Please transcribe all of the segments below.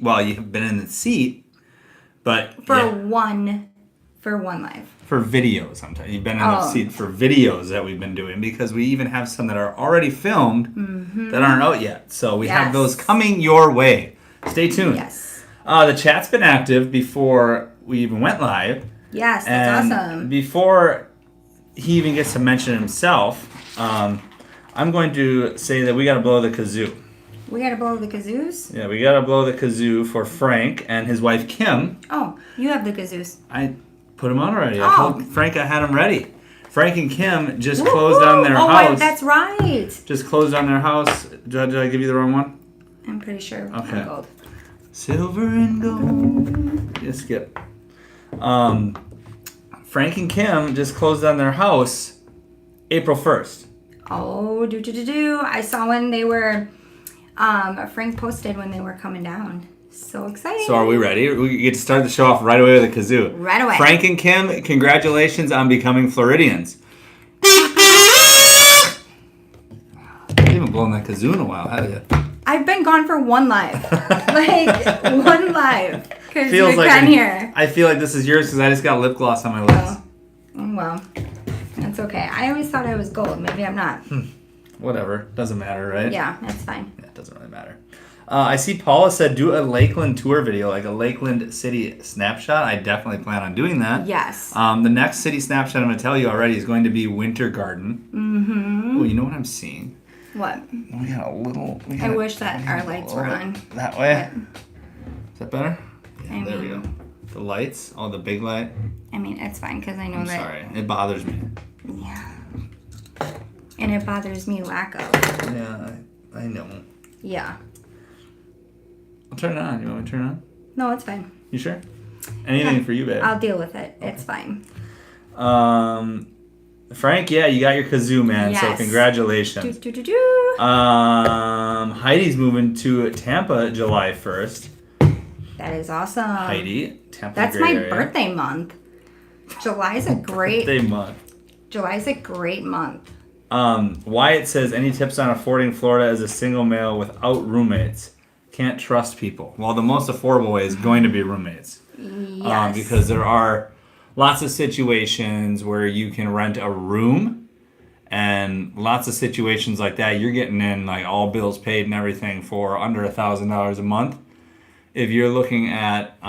well, you've been in the seat, but for one live. For videos, sometimes you've been in the seat for videos that we've been doing, because we even have some that are already filmed that aren't out yet. So we have those coming your way. Stay tuned. Yes. The chat's been active before we even went live. Yes, that's awesome. Before he even gets to mention himself, I'm going to say that we got to blow the kazoo. We got to blow the kazoos? Yeah, we got to blow the kazoo for Frank and his wife Kim. Oh, you have the kazoos. I put them on already. I told Frank I had them ready. Frank and Kim just closed on their house. Oh, that's right. Just closed on their house. Did I give you the wrong one? I'm pretty sure. Okay. Gold. Silver and gold. Yeah, skip. Frank and Kim just closed on their house April 1st. Oh, do. I saw when they were, Frank posted when they were coming down. So exciting. So are we ready? We get to start the show off right away with a kazoo. Right away. Frank and Kim, congratulations on becoming Floridians. I haven't blown that kazoo in a while, have you? I've been gone for one live. One live. Because Feels you're like here. I feel like this is yours because I just got lip gloss on my lips. Oh, well, that's okay. I always thought I was gold. Maybe I'm not. Whatever. Doesn't matter, right? Yeah, that's fine. Yeah, it doesn't really matter. I see Paula said do a Lakeland tour video, like a Lakeland city snapshot. I definitely plan on doing that. Yes. The next city snapshot I'm going to tell you already is going to be Winter Garden. Mm-hmm. Oh, you know what I'm seeing? What? We got a little... I wish that our lights were on. That way? But, is that better? Yeah, there we go. The lights? Oh, the big light? I mean, it's fine because I know that... Sorry. It bothers me. Yeah. And it bothers me lack of. Yeah, I know. Yeah. I'll turn it on. You want me to turn it on? No, it's fine. You sure? Anything for you, babe. I'll deal with it. It's fine. Frank, yeah, you got your kazoo, man. Yes. So congratulations. Do. Heidi's moving to Tampa July 1st. That is awesome. Heidi, Tampa. That's my birthday month. July's a great birthday month. July's a great month. Wyatt says, any tips on affording Florida as a single male without roommates? Can't trust people. Well, the most affordable way is going to be roommates. Yes. Because there are lots of situations where you can rent a room, and lots of situations like that, you're getting in like all bills paid and everything for under $1,000 a month. If you're looking at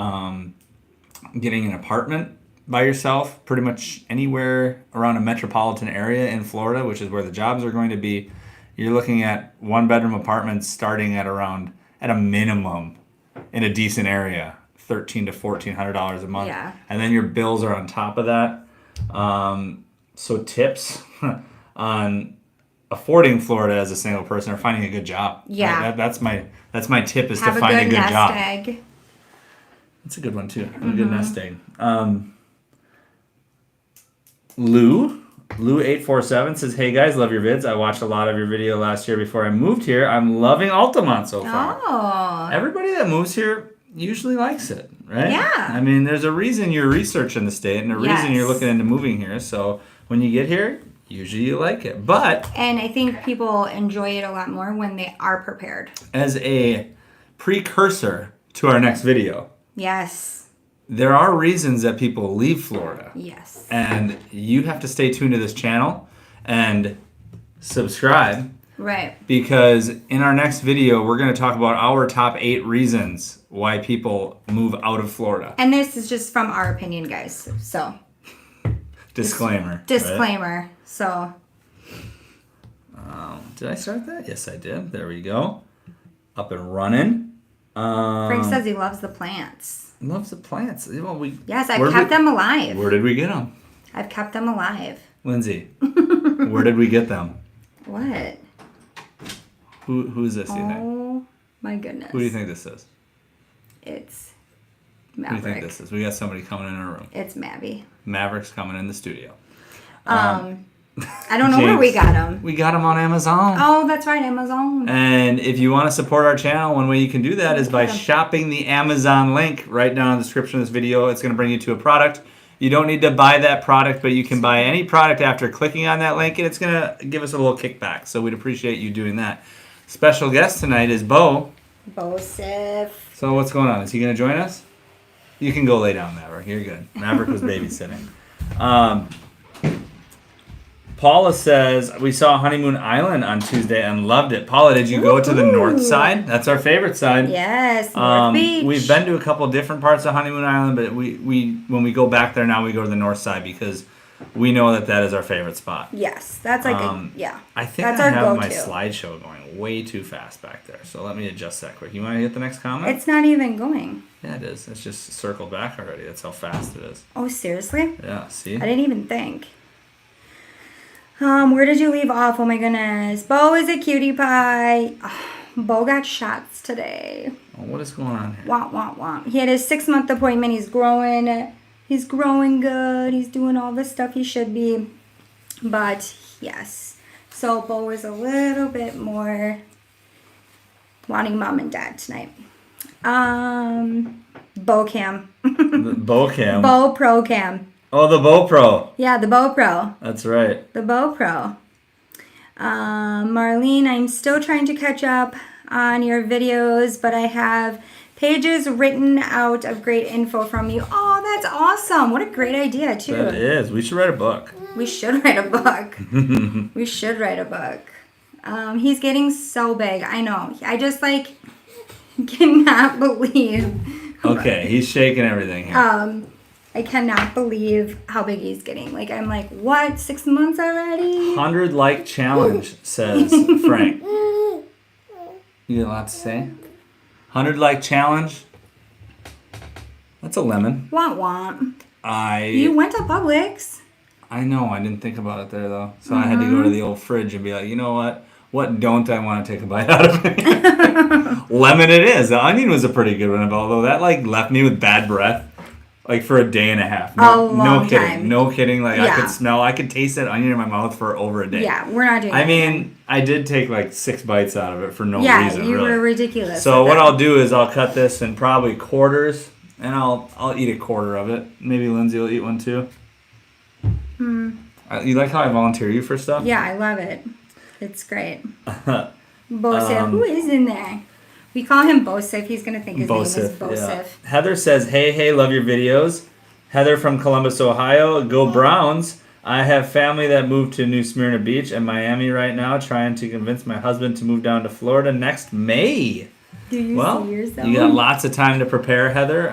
getting an apartment by yourself, pretty much anywhere around a metropolitan area in Florida, which is where the jobs are going to be, you're looking at one-bedroom apartments starting at around, at a minimum, in a decent area, $1,300 to $1,400 a month. Yeah. And then your bills are on top of that. So tips on affording Florida as a single person or finding a good job. Yeah. That's my tip is Have to find a good nest job. Egg. That's a good one too. A good nest egg. Lou847 says, hey guys, love your vids. I watched a lot of your video last year before I moved here. I'm loving Altamont so far. Oh. Everybody that moves here usually likes it, right? Yeah. I mean, there's a reason you're researching the state and a reason you're looking into moving here. So when you get here, usually you like it. And I think people enjoy it a lot more when they are prepared. As a precursor to our next video. Yes. There are reasons that people leave Florida. Yes. And you have to stay tuned to this channel and subscribe. Right. Because in our next video, we're going to talk about our top 8 reasons why people move out of Florida. And this is just from our opinion, guys. So. Disclaimer. Disclaimer. Right? So. Did I start that? Yes, I did. There we go. Up and running. Frank says he loves the plants. Loves the plants. Well, yes, I've kept them alive. Where did we get them? I've kept them alive. Lindsay, where did we get them? What? Who is this, do you think? Oh, my goodness. Who do you think this is? It's Maverick. Who do you think this is? We got somebody coming in our room. It's Mavy. Maverick's coming in the studio. I don't know where we got them. We got them on Amazon. Oh, that's right, Amazon. And if you want to support our channel, one way you can do that is by shopping the Amazon link right down in the description of this video. It's going to bring you to a product. You don't need to buy that product, but you can buy any product after clicking on that link, and it's going to give us a little kickback. So we'd appreciate you doing that. Special guest tonight is Bo. Bo Sif. So what's going on? Is he going to join us? You can go lay down, Maverick. You're good. Maverick was babysitting. Paula says, we saw Honeymoon Island on Tuesday and loved it. Paula, did you go to the north side? That's our favorite side. Yes, North Beach. We've been to a couple different parts of Honeymoon Island, but we when we go back there now, we go to the north side because we know that is our favorite spot. Yes, that's like I think that's I our have go-to. my slideshow going way too fast back there. So let me adjust that quick. You want to hit the next comment? It's not even going. Yeah, it is. It's just circled back already. That's how fast it is. Oh, seriously? Yeah, see? I didn't even think. Where did you leave off? Oh my goodness. Bo is a cutie pie. Oh, Bo got shots today. Oh, what is going on here? Womp, womp, womp. He had his 6-month appointment. He's growing. He's growing good. He's doing all the stuff he should be. But, yes. So, Bo is a little bit more wanting mom and dad tonight. Bo Cam. Bo Cam. Bo Pro Cam. Oh, the Bo Pro. Yeah, the Bo Pro. That's right. The Bo Pro. Marlene, I'm still trying to catch up on your videos, but I have pages written out of great info from you. Oh, that's awesome. What a great idea, too. That is. We should write a book. We should write a book. We should write a book. He's getting so big. I know. I just, cannot believe. Okay, he's shaking everything here. I cannot believe how big he's getting. I'm like, what? 6 months already? 100 like challenge, says Frank. You got a lot to say? 100 like challenge? That's a lemon. Womp womp. I You went to Publix. I know, I didn't think about it there though. So I had to go to the old fridge and be like, you know what? What don't I want to take a bite out of it? Lemon it is. The onion was a pretty good one, although that left me with bad breath. For a day and a half. No kidding. Time. No kidding. Yeah. I could taste that onion in my mouth for over a day. Yeah, we're not doing that. I mean, I did take 6 bites out of it for no reason. Yeah, you really. were ridiculous. So what I'll do is I'll cut this in probably quarters, and I'll eat a quarter of it. Maybe Lindsay will eat one too. You like how I volunteer you for stuff? Yeah, I love it. It's great. Bosif, who is in there? We call him Bosif. He's going to think his name is Bosif. Yeah. Heather says, hey, love your videos. Heather from Columbus, Ohio. Go Browns. I have family that moved to New Smyrna Beach and Miami right now, trying to convince my husband to move down to Florida next May. Do you see yourself? You got lots of time to prepare, Heather.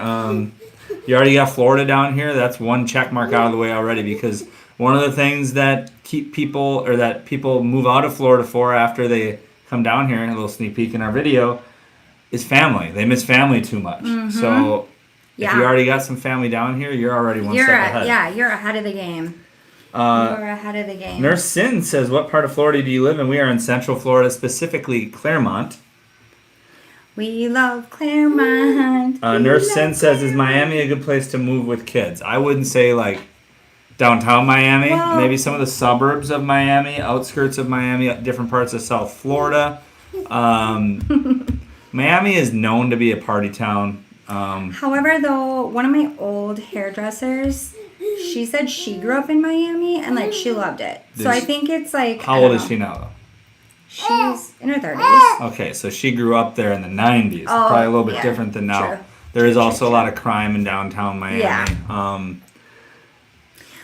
You already got Florida down here. That's one check mark out of the way already, because one of the things that people move out of Florida for after they come down here, a little sneak peek in our video, is family. They miss family too much. Mm-hmm. So if you already got some family down here, you're already one step ahead. Yeah, you're ahead of the game. You're ahead of the game. Nurse Sin says, what part of Florida do you live in? We are in Central Florida, specifically Claremont. We love Claremont. Nurse Sin says, is Miami a good place to move with kids? I wouldn't say downtown Miami. Well, maybe some of the suburbs of Miami, outskirts of Miami, different parts of South Florida. Miami is known to be a party town. However, though, one of my old hairdressers, she said she grew up in Miami and she loved it. So I think it's How old is she now, though? She's in her 30s. Okay, so she grew up there in the 90s. Oh, Probably a little bit different than now. True. There is also a lot of crime in downtown Miami. Yeah.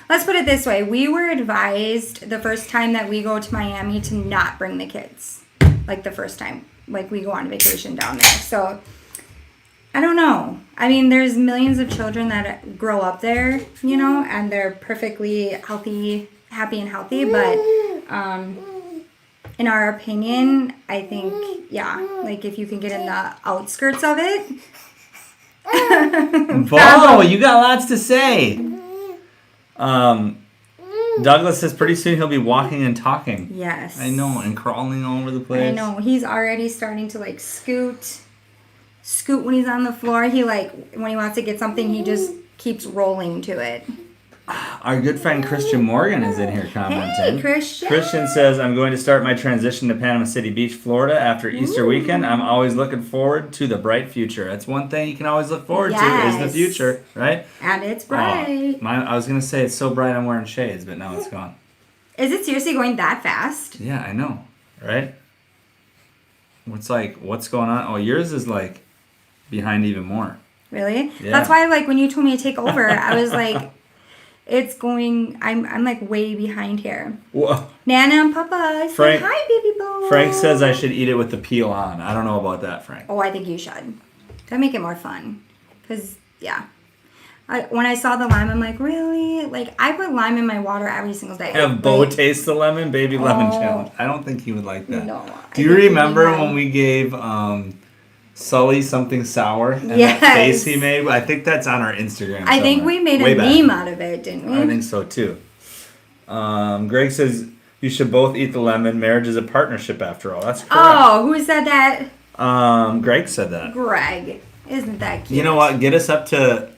Let's put it this way. We were advised the first time that we go to Miami to not bring the kids. The first time. We go on vacation down there. So, I don't know. I mean, there's millions of children that grow up there, and they're perfectly happy and healthy. But, in our opinion, I think, if you can get in the outskirts of it. Bo, you got lots to say. Douglas says pretty soon he'll be walking and talking. Yes. I know, and crawling all over the place. I know. He's already starting to scoot when he's on the floor. He when he wants to get something, he just keeps rolling to it. Our good friend Christian Morgan is in here commenting. Hey, Christian. Christian says, I'm going to start my transition to Panama City Beach, Florida after Easter weekend. I'm always looking forward to the bright future. That's one thing you can always look forward to is the future, right? And it's bright. I was going to say it's so bright I'm wearing shades, but now it's gone. Is it seriously going that fast? Yeah, I know, right? What's going on? Oh, yours is behind even more. Really? Yeah. That's why, like, when you told me to take over, I was like, I'm like way behind here. Whoa. Nana and Papa, say hi, baby boy. Frank says I should eat it with the peel on. I don't know about that, Frank. Oh, I think you should. That'd make it more fun. Because, yeah. When I saw the lime, I'm like, really? Like, I put lime in my water every single day. Have Bo taste the lemon, baby lemon challenge. I don't think he would like that. No. Do you remember when we gave Sully something sour and that face he made? I think that's on our Instagram. I think we made a meme out of it, didn't we? I think so too. Greg says you should both eat the lemon. Marriage is a partnership after all. That's correct. Oh, who said that? Greg said that. Greg. Isn't that cute? You know what? Get us up to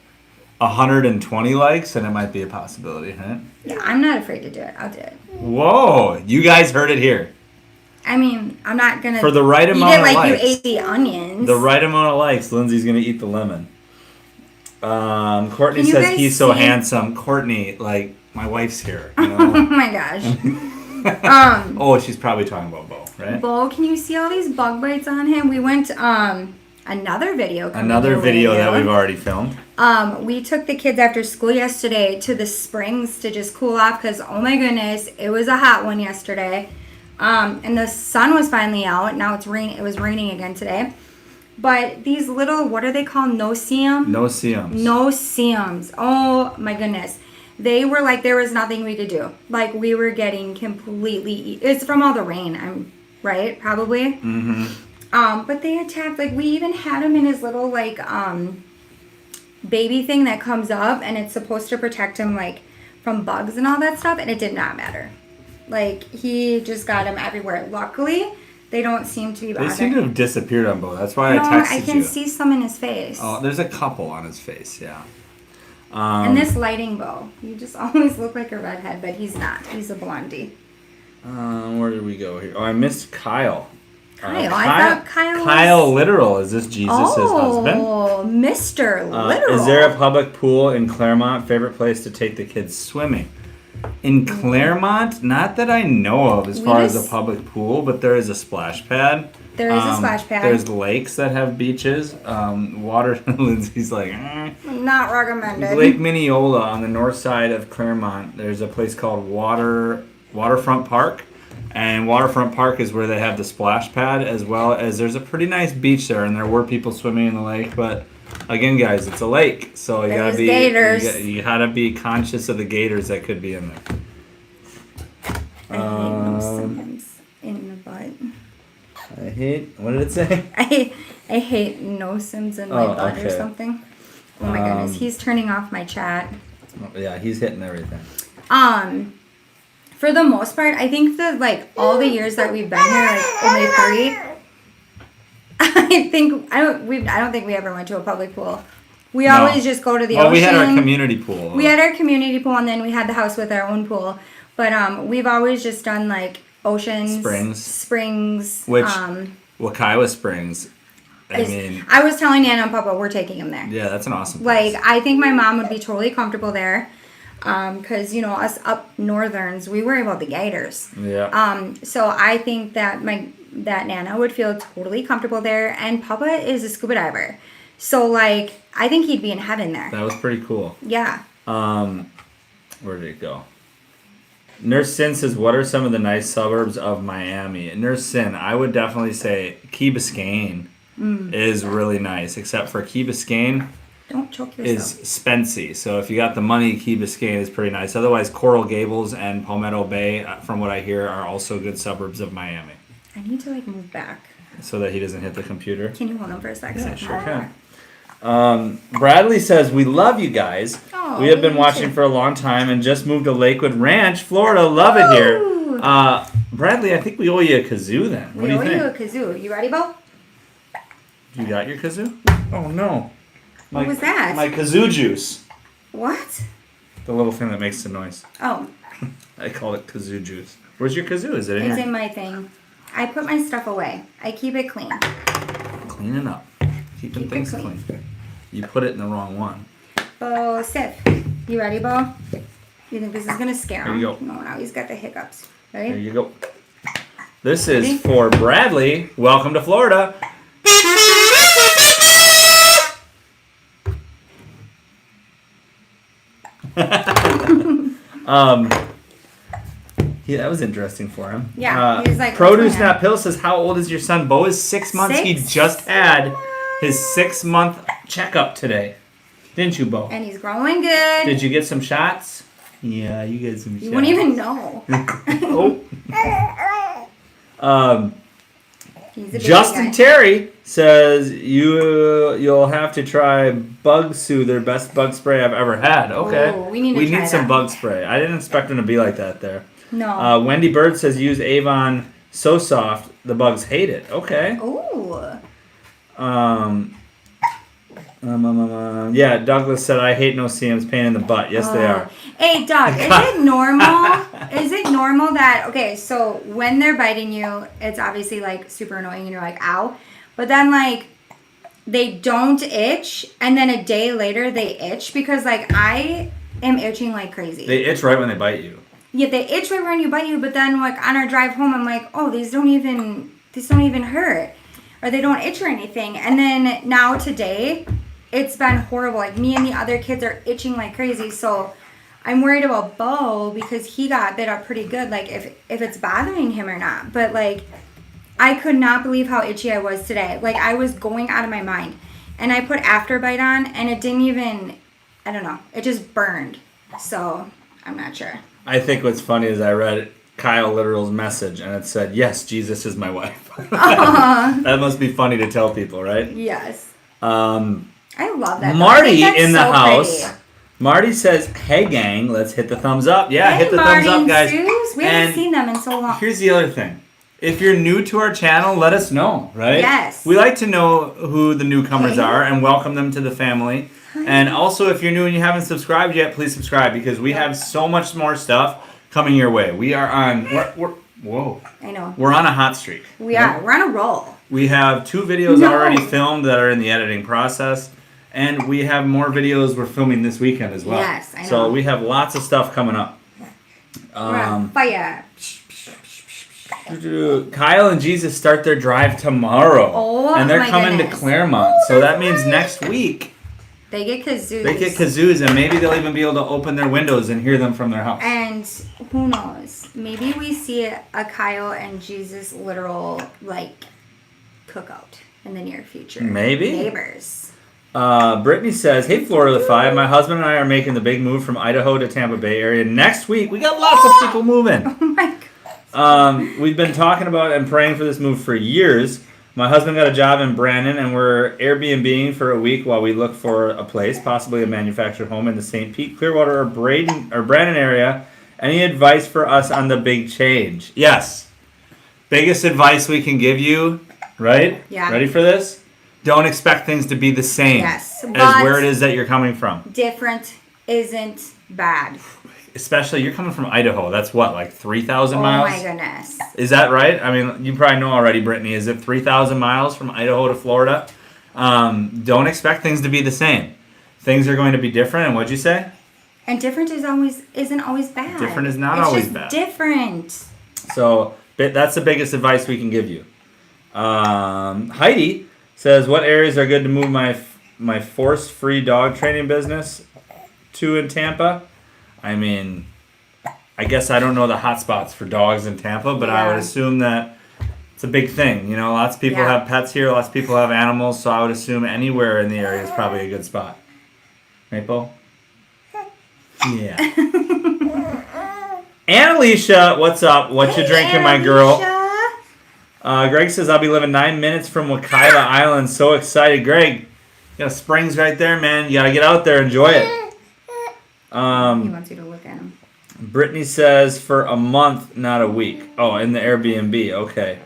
120 likes and it might be a possibility, right? Yeah, I'm not afraid to do it. I'll do it. Whoa. You guys heard it here. I mean, I'm not going to For the right amount of likes. Eat it like you ate the onions. The right amount of likes, Lindsay's going to eat the lemon. Courtney says he's so handsome. Courtney, like, my wife's here. You know? Oh my gosh. Oh, she's probably talking about Bo, right? Bo, can you see all these bug bites on him? We went, another video that we've already filmed. We took the kids after school yesterday to the springs to just cool off because, oh my goodness, it was a hot one yesterday. And the sun was finally out. Now it's rain. It was raining again today. But these little, what are they called? No-see-ums? No-see-ums. Oh my goodness. They were like, there was nothing we could do. Like, we were getting completely, it's from all the rain, right? Probably. Mm-hmm. But they attacked, like, we even had him in his little, like, baby thing that comes up, and it's supposed to protect him, like, from bugs and all that stuff, and it did not matter. Like, he just got him everywhere. Luckily, they don't seem to be bothering. They seem to have disappeared on Bo. That's why I texted you. I can see some in his face. Oh, there's a couple on his face, yeah. And this lighting, Bo. You just always look like a redhead, but he's not. He's a blondie. Where did we go here? Oh, I missed Kyle. I thought Kyle was... Kyle Literal. Is this Jesus' husband? Oh, Mr. Literal. Is there a public pool in Claremont? Favorite place to take the kids swimming? In Claremont? Not that I know of as far as a public pool, but there is a splash pad. There is a splash pad. There's lakes that have beaches. Water, Lindsay's like, not recommended. Lake Mineola on the north side of Claremont. There's a place called Waterfront Park. And Waterfront Park is where they have the splash pad, as well as there's a pretty nice beach there, and there were people swimming in the lake. But again, guys, it's a lake, so you gotta be gators. You gotta be conscious of the gators that could be in there. I hate no-sims in the butt. I hate. What did it say? I hate no-sims in my butt or something. Oh my goodness, he's turning off my chat. Yeah, he's hitting everything. For the most part, I think that, like, all the years that we've been here, like, only 3, I don't think we ever went to a public pool. We always just go to the ocean. We had our community pool. We had our community pool, and then we had the house with our own pool. But we've always just done, like, oceans. Springs. Which, Wakaiwa Springs, I was telling Nana and Papa we're taking them there. Yeah, that's an awesome place. Like, I think my mom would be totally comfortable there. Because, you know, us up northerns, we worry about the gators. Yeah. So I think that Nana would feel totally comfortable there, and Papa is a scuba diver. So, like, I think he'd be in heaven there. That was pretty cool. Yeah. Where did it go? Nurse Sin says, what are some of the nice suburbs of Miami? Nurse Sin, I would definitely say Key Biscayne is really nice, except for Key Biscayne. Don't choke yourself. Is spency. So if you got the money, Key Biscayne is pretty nice. Otherwise, Coral Gables and Palmetto Bay, from what I hear, are also good suburbs of Miami. I need to, like, move back. So that he doesn't hit the computer? Can you hold him for a second? Yeah, sure can. Bradley says, we love you guys. Oh, we have been watching for a long time and just moved to Lakewood Ranch, Florida. Love it here. Bradley, I think we owe you a kazoo then. What do you think? We owe you a kazoo. You ready, Bo? You got your kazoo? Oh, no. What was that? My kazoo juice. What? The little thing that makes the noise. Oh. I call it kazoo juice. Where's your kazoo? Is it in here? It's in my thing. I put my stuff away. I keep it clean. Cleaning up. Keeping things clean. You put it in the wrong one. Bo, sip. You ready, Bo? You think this is going to scare him? There you go. No, now he's got the hiccups. Ready? There you go. This is for Bradley. Welcome to Florida. Yeah, that was interesting for him. Yeah, he was like, Produce Not Pill says, how old is your son? Bo is 6 months. He just had his 6-month checkup today. Didn't you, Bo? And he's growing good. Did you get some shots? Yeah, you get some shots. You wouldn't even know. Justin Terry says you'll have to try Bug Soother, best bug spray I've ever had. Okay. Ooh, we need some bug spray. I didn't expect him to be like that there. No. Wendy Bird says use Avon So Soft. The bugs hate it. Okay. Ooh. Yeah, Douglas said I hate no-see-ums, pain in the butt. Yes, they are. Hey, Doug, is it normal? Is it normal that, okay, so when they're biting you, it's obviously like super annoying and you're like, ow. But then like they don't itch and then a day later they itch because like I am itching like crazy. They itch right when they bite you. Yeah, they itch right when you bite you, but then like on our drive home I'm like, oh, these don't even hurt. Or they don't itch or anything. And then now today, it's been horrible. Like me and the other kids are itching like crazy. So I'm worried about Bo because he got bit up pretty good. Like if it's bothering him or not. But like I could not believe how itchy I was today. Like I was going out of my mind. And I put Afterbite on and it didn't even, I don't know. It just burned. So I'm not sure. I think what's funny is I read Kyle Literal's message and it said, yes, Jesus is my wife. That must be funny to tell people, right? Yes. I love that. Marty in the house. Pretty. Marty says, hey gang, let's hit the thumbs up. Yeah, hey, hit the Marty thumbs up, guys. Suze. We haven't seen them in so long. Here's the other thing. If you're new to our channel, let us know, right? Yes. We like to know who the newcomers are and welcome them to the family. And also, if you're new and you haven't subscribed yet, please subscribe because we have so much more stuff coming your way. We are on... Whoa. I know. We're on a hot streak. We are. We're on a roll. We have 2 videos already filmed that are in the editing process. And we have more videos we're filming this weekend as well. Yes, I know. So we have lots of stuff coming up. We're on fire. Kyle and Jesus start their drive tomorrow. Oh, and they're my coming goodness. to Claremont. So that means next week they get kazoos. They get kazoos, and maybe they'll even be able to open their windows and hear them from their house. And who knows? Maybe we see a Kyle and Jesus literal, like, cookout in the near future. Maybe. Neighbors. Brittany says, hey, Florida 5, my husband and I are making the big move from Idaho to Tampa Bay area next week. We got lots of people moving. Oh, my God. We've been talking about and praying for this move for years. My husband got a job in Brandon, and we're Airbnb-ing for a week while we look for a place, possibly a manufactured home in the St. Pete, Clearwater, or Brandon area. Any advice for us on the big change? Yes. Biggest advice we can give you, right? Yeah. Ready for this? Don't expect things to be the same as where it is that you're coming from. Different isn't bad. Especially, you're coming from Idaho. That's what, like 3,000 miles? Oh, my goodness. Is that right? I mean, you probably know already, Brittany. Is it 3,000 miles from Idaho to Florida? Don't expect things to be the same. Things are going to be different. And what'd you say? And different isn't always bad. Different is not always bad. It's just different. So, that's the biggest advice we can give you. Heidi says, what areas are good to move my force-free dog training business to in Tampa? I mean, I guess I don't know the hot spots for dogs in Tampa, but I would assume that it's a big thing. You know, lots of people have pets here, lots of people have animals, so I would assume anywhere in the area is probably a good spot. Maple? Yeah. Annalicia, what's up? What you drinking, my girl? Greg says, I'll be living 9 minutes from Wakila Island. So excited. Greg, you got springs right there, man. You got to get out there, enjoy it. He wants you to look at him. Brittany says for a month, not a week. Oh, in the Airbnb. Okay.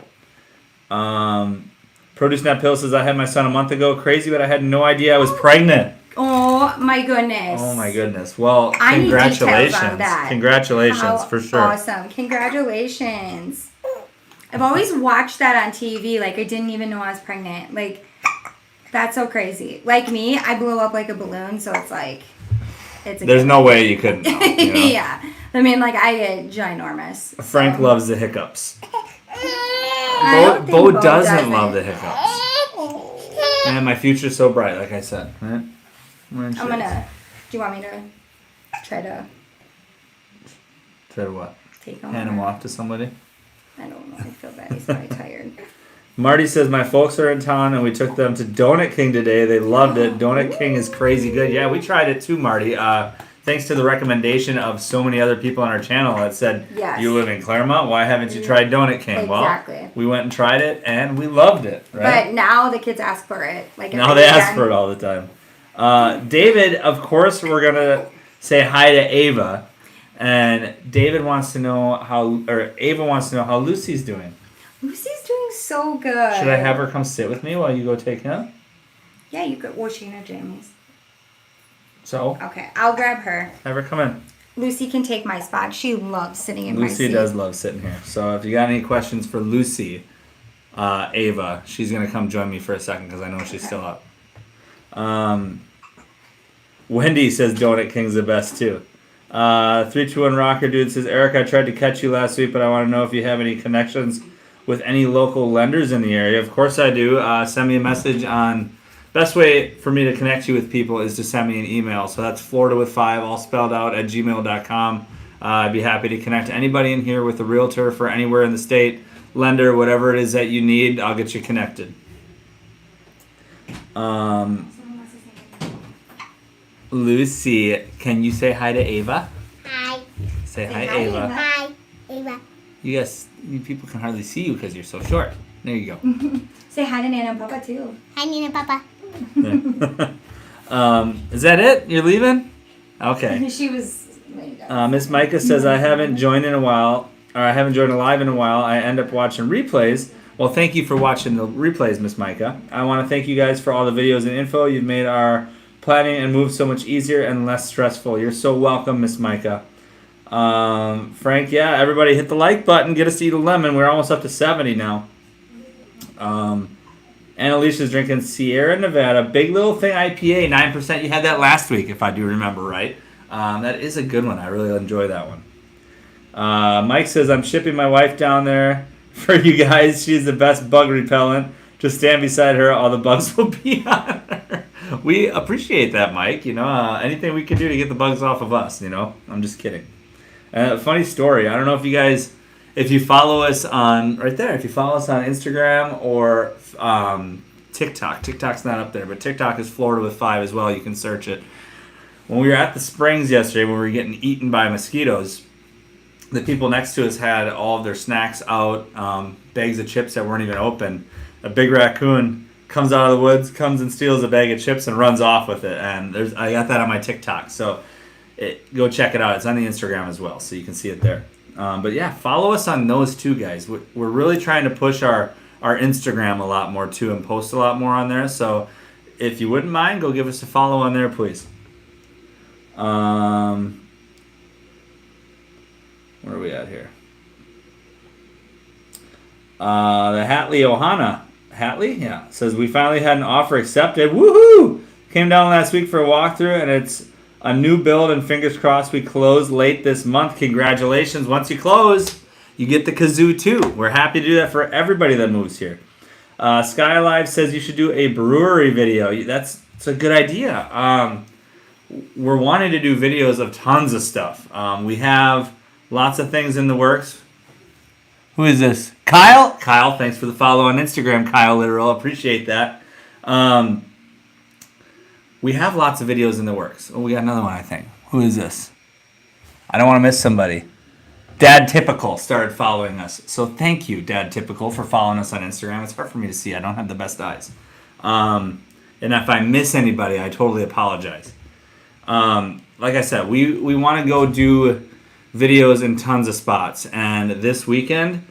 Produce Not Pill says, I had my son a month ago. Crazy, but I had no idea I was pregnant. Oh, my goodness. Oh, my goodness. Well, I congratulations. need details on that. Congratulations, for sure. Awesome. Congratulations. I've always watched that on TV. Like, I didn't even know I was pregnant. Like, that's so crazy. Like me, I blew up like a balloon, so it's like... There's no way you couldn't know, you know? Yeah. I mean, like, I get ginormous. Frank loves the hiccups. Bo doesn't love the hiccups. Man, my future's so bright, like I said. Right? Do you want me to try to what? take him. Hand him off to somebody? I don't know. I feel bad. He's probably tired. Marty says, my folks are in town and we took them to Donut King today. They loved it. Donut King is crazy good. Yeah, we tried it too, Marty. Thanks to the recommendation of so many other people on our channel that said, yes. You live in Claremont, why haven't you tried Donut King? Exactly. Well, we went and tried it and we loved it. Right? But now the kids ask for it. Now they ask for it all the time. David, of course, we're going to say hi to Ava. And Ava wants to know how Lucy's doing. Lucy's doing so good. Should I have her come sit with me while you go take him? Yeah, you could. Well, Sheena Jamie's. So? Okay, I'll grab her. Have her come in. Lucy can take my spot. She loves sitting in my seat. Lucy does love sitting here. So if you got any questions for Lucy, Ava, she's going to come join me for a second because I know she's still up. Wendy says Donut King's the best too. 321 Rocker Dude says, Eric, I tried to catch you last week, but I want to know if you have any connections with any local lenders in the area. Of course I do. Send me a message on... Best way for me to connect you with people is to send me an email. So that's Florida5, all spelled out, at gmail.com. I'd be happy to connect anybody in here with a realtor for anywhere in the state, lender, whatever it is that you need. I'll get you connected. Lucy, can you say hi to Ava? Hi. Say hi, Ava. Hi, Ava. You people can hardly see you because you're so short. There you go. Say hi to Nana and Papa too. Hi, Nina and Papa. Is that it? You're leaving? Okay. She was laying down. Miss Micah says, I haven't joined in a while, or I haven't joined live in a while. I end up watching replays. Well, thank you for watching the replays, Miss Micah. I want to thank you guys for all the videos and info. You've made our planning and move so much easier and less stressful. You're so welcome, Miss Micah. Frank, yeah, everybody hit the like button. Get us to eat a lemon. We're almost up to 70 now. Annalicia's drinking Sierra Nevada Big Little Thing IPA, 9%. You had that last week, if I do remember right. That is a good one. I really enjoy that one. Mike says, I'm shipping my wife down there for you guys. She's the best bug repellent. Just stand beside her. All the bugs will be on her. We appreciate that, Mike. You know, anything we can do to get the bugs off of us, you know. I'm just kidding. Funny story. I don't know if you guys... If you follow us on, right there, if you follow us on Instagram or TikTok. TikTok's not up there, but TikTok is Florida5 as well. You can search it. When we were at the Springs yesterday, when we were getting eaten by mosquitoes, the people next to us had all of their snacks out, bags of chips that weren't even open. A big raccoon comes out of the woods, comes and steals a bag of chips and runs off with it. And I got that on my TikTok. So go check it out. It's on the Instagram as well, so you can see it there. But yeah, follow us on those too, guys. We're really trying to push our Instagram a lot more too and post a lot more on there. So if you wouldn't mind, go give us a follow on there, please. Where are we at here? The Hatley Ohana. Hatley? Yeah. Says, we finally had an offer accepted. Woohoo! Came down last week for a walkthrough and it's a new build, and fingers crossed we close late this month. Congratulations. Once you close, you get the kazoo too. We're happy to do that for everybody that moves here. Sky Live says you should do a brewery video. That's a good idea. We're wanting to do videos of tons of stuff. We have lots of things in the works. Who is this? Kyle? Kyle, thanks for the follow on Instagram, Kyle Literal. Appreciate that. We have lots of videos in the works. Oh, we got another one, I think. Who is this? I don't want to miss somebody. Dad Typical started following us. So thank you, Dad Typical, for following us on Instagram. It's hard for me to see. I don't have the best eyes. And if I miss anybody, I totally apologize. Like I said, we want to go do videos in tons of spots. And this weekend,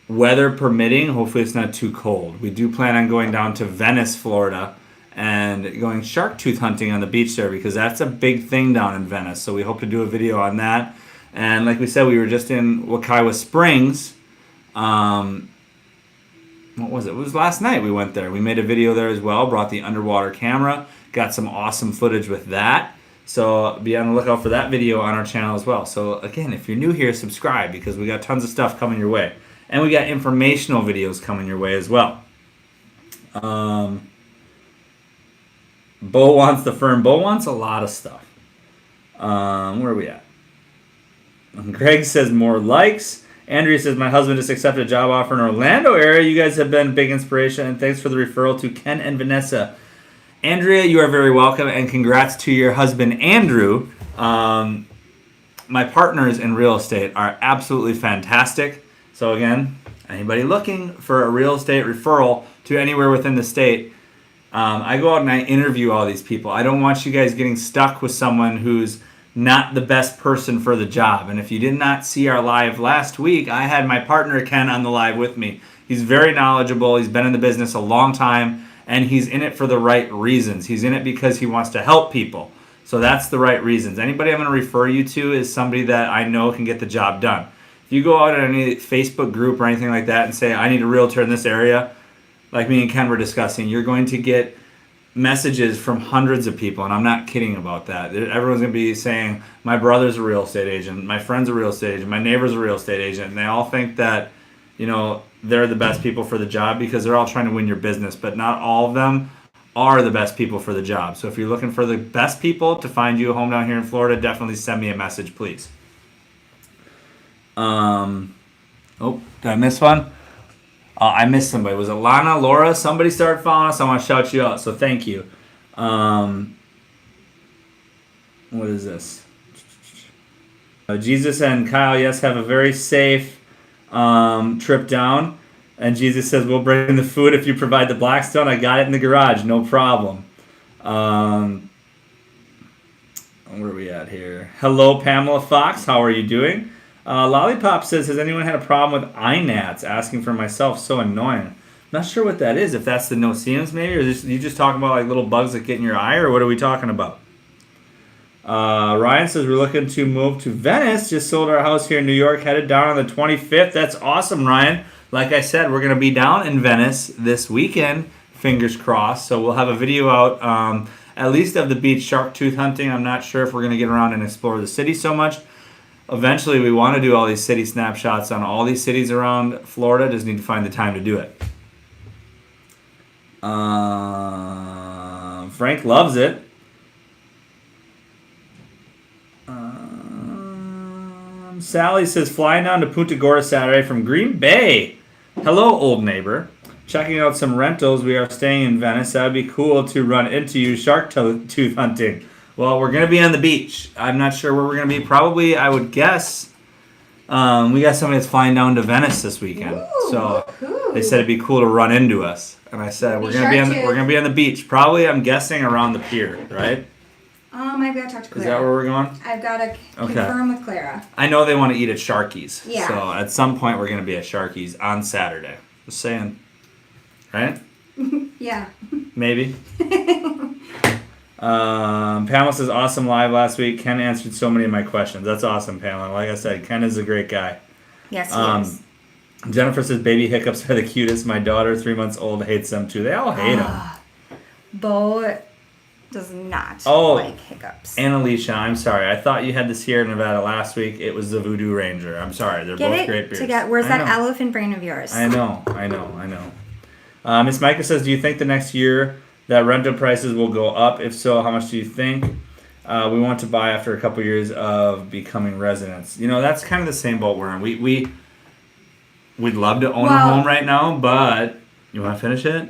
weather permitting, hopefully it's not too cold. We do plan on going down to Venice, Florida, and going shark tooth hunting on the beach there because that's a big thing down in Venice. So we hope to do a video on that. And like we said, we were just in Wekiwa Springs. What was it? It was last night we went there. We made a video there as well, brought the underwater camera, got some awesome footage with that. So be on the lookout for that video on our channel as well. So again, if you're new here, subscribe because we got tons of stuff coming your way. And we got informational videos coming your way as well. Bo wants the firm. Bo wants a lot of stuff. Where are we at? Greg says more likes. Andrea says, my husband just accepted a job offer in Orlando area. You guys have been a big inspiration, and thanks for the referral to Ken and Vanessa. Andrea, you are very welcome, and congrats to your husband, Andrew. My partners in real estate are absolutely fantastic. So again, anybody looking for a real estate referral to anywhere within the state, I go out and I interview all these people. I don't want you guys getting stuck with someone who's not the best person for the job. And if you did not see our live last week, I had my partner Ken on the live with me. He's very knowledgeable. He's been in the business a long time, and he's in it for the right reasons. He's in it because he wants to help people. So that's the right reasons. Anybody I'm going to refer you to is somebody that I know can get the job done. If you go out in any Facebook group or anything like that and say, I need a realtor in this area, like me and Ken were discussing, you're going to get messages from hundreds of people, and I'm not kidding about that. Everyone's going to be saying, my brother's a real estate agent, my friend's a real estate agent, my neighbor's a real estate agent, and they all think that, you know, they're the best people for the job because they're all trying to win your business, but not all of them are the best people for the job. So if you're looking for the best people to find you a home down here in Florida, definitely send me a message, please. Oh, did I miss one? I missed somebody. Was it Lana, Laura? Somebody started following us. I want to shout you out, so thank you. What is this? Jesus and Kyle, yes, have a very safe trip down. And Jesus says, we'll bring the food if you provide the Blackstone. I got it in the garage, no problem. Where are we at here? Hello, Pamela Fox. How are you doing? Lollipop says, has anyone had a problem with eye gnats? Asking for myself, so annoying. Not sure what that is. If that's the no-see-ums maybe, or you just talking about like little bugs that get in your eye, or what are we talking about? Ryan says, we're looking to move to Venice. Just sold our house here in New York, headed down on the 25th. That's awesome, Ryan. Like I said, we're going to be down in Venice this weekend, fingers crossed. So we'll have a video out at least of the beach shark tooth hunting. I'm not sure if we're going to get around and explore the city so much. Eventually, we want to do all these city snapshots on all these cities around Florida. Just need to find the time to do it. Frank loves it. Sally says, flying down to Punta Gorda Saturday from Green Bay. Hello, old neighbor. Checking out some rentals. We are staying in Venice. That would be cool to run into you shark tooth hunting. Well, we're going to be on the beach. I'm not sure where we're going to be. Probably, I would guess, we got somebody that's flying down to Venice this weekend. Ooh, so cool. They said it'd be cool to run into us. And I said, we're going to be on the beach. Probably, I'm guessing, around the pier, right? I've got to talk to Clara. Is that where we're going? I've got to confirm with Clara. I know they want to eat at Sharky's. Yeah. So at some point, we're going to be at Sharky's on Saturday. Just saying. Right? Yeah. Maybe. Pamela says, awesome live last week. Ken answered so many of my questions. That's awesome, Pamela. Like I said, Ken is a great guy. Yes, he is. Jennifer says, baby hiccups are the cutest. My daughter, 3 months old, hates them too. They all hate them. Bo does not Oh, like hiccups. And Alicia, I'm sorry. I thought you had the Sierra Nevada last week. It was the Voodoo Ranger. I'm sorry. They're both great beers. Where's that elephant brain of yours? I know. Miss Micah says, do you think the next year that rental prices will go up? If so, how much do you think? We want to buy after a couple years of becoming residents. You know, that's kind of the same boat we're in. We'd love to own a home right now, but you want to finish it?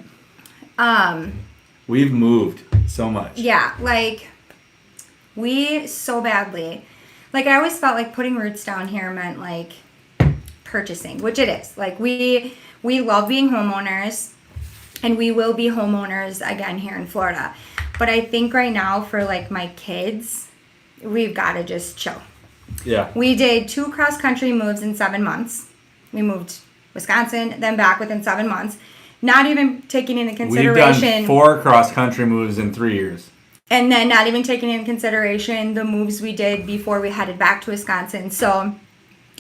We've moved so much. Yeah, like we so badly. Like I always felt like putting roots down here meant like purchasing, which it is. Like we love being homeowners. And we will be homeowners again here in Florida. But I think right now for like my kids, we've got to just chill. Yeah. We did 2 cross-country moves in 7 months. We moved Wisconsin, then back within 7 months. Not even taking into consideration... We've done 4 cross-country moves in 3 years. And then not even taking into consideration the moves we did before we headed back to Wisconsin. So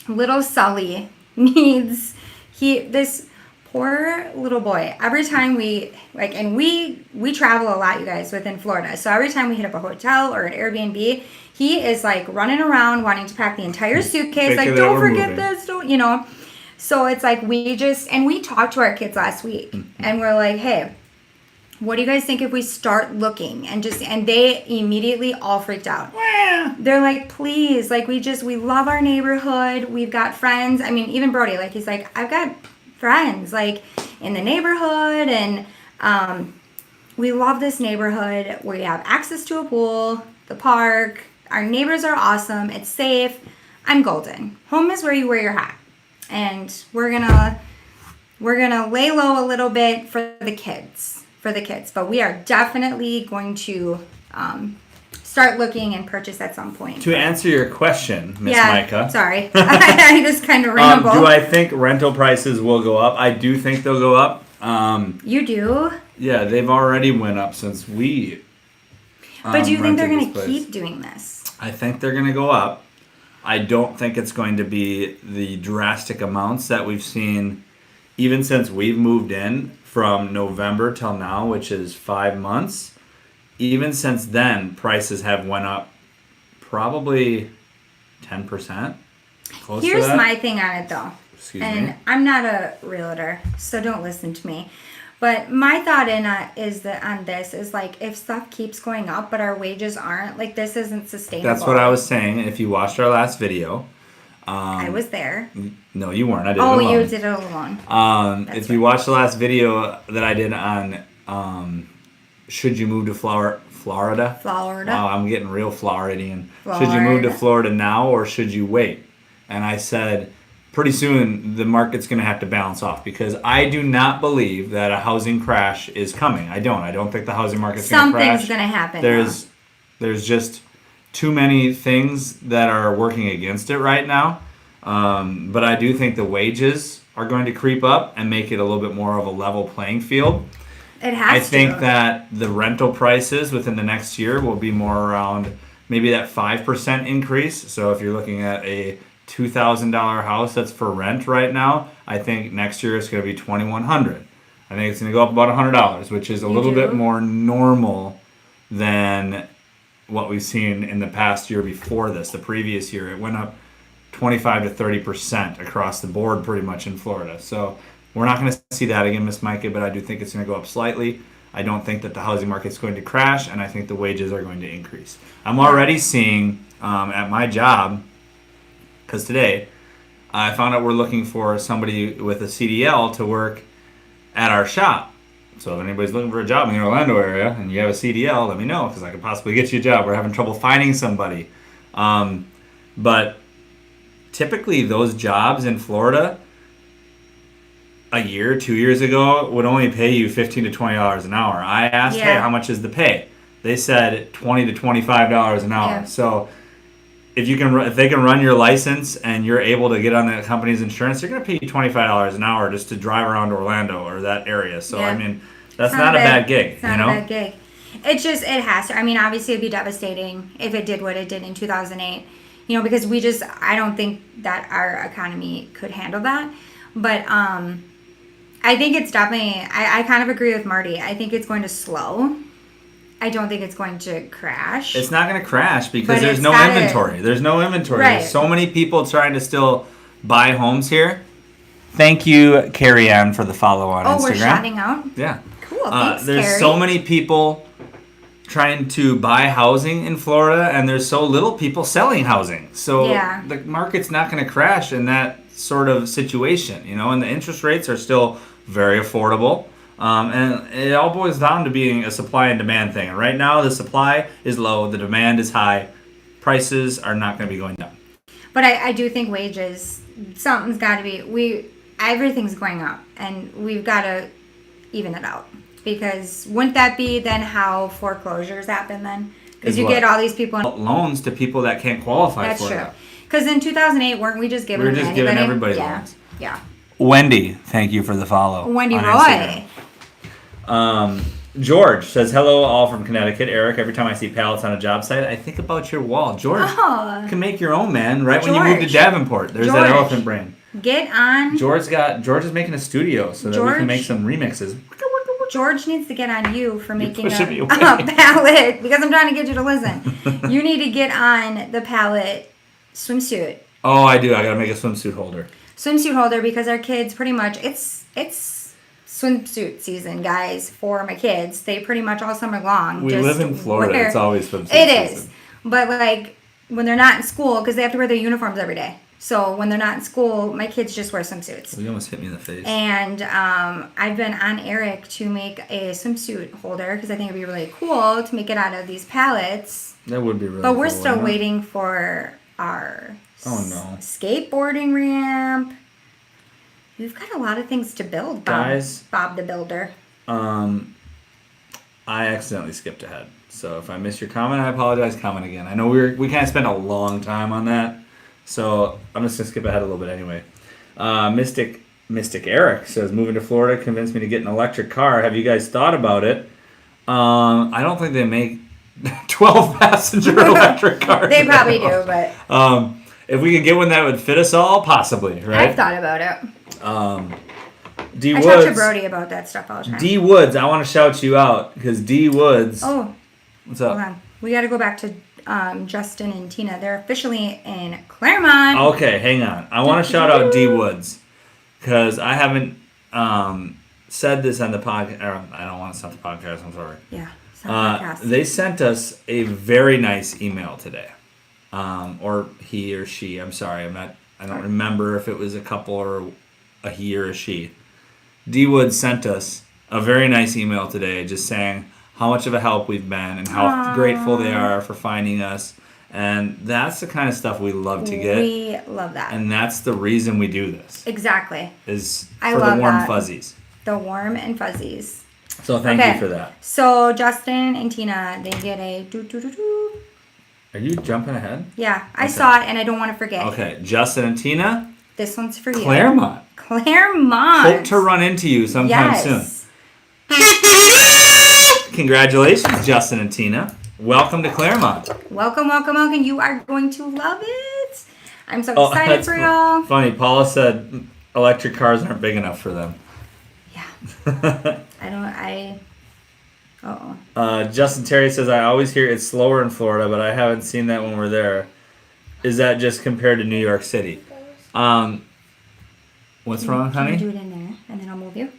little Sully needs... This poor little boy, every time we travel a lot, you guys, within Florida. So every time we hit up a hotel or an Airbnb, he is like running around wanting to pack the entire suitcase. Like, don't forget this, So it's like we talked to our kids last week and we're like, hey, what do you guys think if we start looking and they immediately all freaked out. They're like, please, like we love our neighborhood. We've got friends. I mean, even Brody, like he's like, I've got friends like in the neighborhood and we love this neighborhood. We have access to a pool, the park. Our neighbors are awesome. It's safe. I'm golden. Home is where you wear your hat. And we're gonna lay low a little bit for the kids. But we are definitely going to start looking and purchase at some point. To answer your question, Miss Micah. Sorry. I just kind of rambled. Do I think rental prices will go up? I do think they'll go up. You do? Yeah, they've already went up since we But do you think they're rented going this to place. keep doing this? I think they're going to go up. I don't think it's going to be the drastic amounts that we've seen even since we've moved in from November till now, which is 5 months. Even since then, prices have went up probably 10%. Here's my thing on it, though. Excuse and me. I'm not a realtor, so don't listen to me. But my thought on this is like if stuff keeps going up, but our wages aren't, like this isn't sustainable. That's what I was saying. If you watched our last video, I was there. no, you weren't. I did it Oh, alone. you did it alone. If you watched the last video that I did on should you move to Florida? Florida. Wow, I'm getting real Floridian. Should you move to Florida now or should you wait? And I said, pretty soon the market's going to have to balance off because I do not believe that a housing crash is coming. I don't think the housing market's going to crash. Something's going to happen. There's just too many things that are working against it right now. But I do think the wages are going to creep up and make it a little bit more of a level playing field. It has I to. think that the rental prices within the next year will be more around maybe that 5% increase. So if you're looking at a $2,000 house that's for rent right now, I think next year it's going to be $2,100. I think it's going to go up about $100, which is a little bit more normal than what we've seen in the past year before this. The previous year, it went up 25 to 30% across the board pretty much in Florida. So we're not going to see that again, Miss Micah, but I do think it's going to go up slightly. I don't think that the housing market's going to crash, and I think the wages are going to increase. I'm already seeing at my job, because today I found out we're looking for somebody with a CDL to work at our shop. So if anybody's looking for a job in the Orlando area and you have a CDL, let me know because I could possibly get you a job. We're having trouble finding somebody. But typically those jobs in Florida a year, 2 years ago would only pay you $15 to $20 an hour. I asked, hey, how much is the pay? They said $20 to $25 an hour. Yeah. So if they can run your license and you're able to get on that company's insurance, they're going to pay you $25 an hour just to drive around Orlando or that area. So I mean, that's not a bad gig. It's not a bad gig. It's just it has to. I mean, obviously it'd be devastating if it did what it did in 2008. You know, because I don't think that our economy could handle that. But I think it's definitely. I kind of agree with Marty. I think it's going to slow. I don't think it's going to crash. It's not going to crash because But there's it's no gotta- inventory. There's no inventory. Right. There's so many people trying to still buy homes here. Thank you, Carrie Ann, for the follow on Instagram. Oh, we're shouting out? Yeah. Cool, thanks, There's Carrie. so many people trying to buy housing in Florida, and there's so little people selling housing. So Yeah. the market's not going to crash in that sort of situation, you know, and the interest rates are still very affordable. And it all boils down to being a supply and demand thing. And right now, the supply is low, the demand is high. Prices are not going to be going down. But I do think wages, something's got to be, everything's going up, and we've got to even it out. Because wouldn't that be then how foreclosures happen then? Because you get all these people loans to people that can't qualify That's for true. that. Because in 2008, weren't we just giving We were just giving everybody yeah. loans. Yeah. Wendy, thank you for the follow. Wendy on Roy. Instagram. George says, hello all from Connecticut. Eric, every time I see pallets on a job site, I think about your wall. George, Oh. you can make your own, man, right when you move to George. Davenport. There's that George. elephant brain. Get on. George is making a studio so that we George. can make some remixes. George needs to get on you for making pushing me a away. palette, because I'm trying to get you to listen. You need to get on the palette swimsuit. Oh, I do. I got to make a swimsuit holder. Swimsuit holder, because our kids pretty much, it's swimsuit season, guys, for my kids. They pretty much all summer long. We live in Florida. It's always swimsuit season. It is. But, like, when they're not in school, because they have to wear their uniforms every day. So when they're not in school, my kids just wear swimsuits. You almost hit me in the face. And I've been on Eric to make a swimsuit holder because I think it'd be really cool to make it out of these pallets. That would be really cool. But we're cool, still waiting for our skateboarding ramp. We've got a lot of things to build, guys. Bob the Builder. I accidentally skipped ahead. So if I missed your comment, I apologize. Comment again. I know we kind of spent a long time on that. So I'm just going to skip ahead a little bit anyway. Mystic Eric says, moving to Florida convinced me to get an electric car. Have you guys thought about it? I don't think they make 12-passenger electric cars. They probably do, but... if we could get one that would fit us all, possibly, right? I've thought about it. D. I Woods, talk to Brody about that stuff all the time. D. Woods, I want to shout you out because D. Woods... Oh, what's up? Hold on. We got to go back to... Justin and Tina. They're officially in Claremont. Okay, hang on. I want to shout out D Woods because I haven't said this on the podcast. I don't want to stop the podcast. I'm sorry. Yeah, it's not a podcast. They sent us a very nice email today, or he or she. I'm sorry. I don't remember if it was a couple or a he or a she. D Woods sent us a very nice email today, just saying how much of a help we've been and how grateful they are for finding us. And that's the kind of stuff we love to get. We love that. And that's the reason we do this. Exactly. Is for the warm fuzzies. The warm and fuzzies. So thank you for that. So Justin and Tina, they get a do-do-do-do. Are you jumping ahead? Yeah, I saw it and I don't want to forget. Okay, Justin and Tina. This one's for you. Claremont. Hope to run into you sometime soon. Congratulations, Justin and Tina. Welcome to Claremont. Welcome. You are going to love it. I'm so excited for y'all. Funny, Paula said electric cars aren't big enough for them. Yeah. Justin Terry says, I always hear it's slower in Florida, but I haven't seen that when we're there. Is that just compared to New York City? What's wrong, honey? Can you do it in there, and then I'll move you?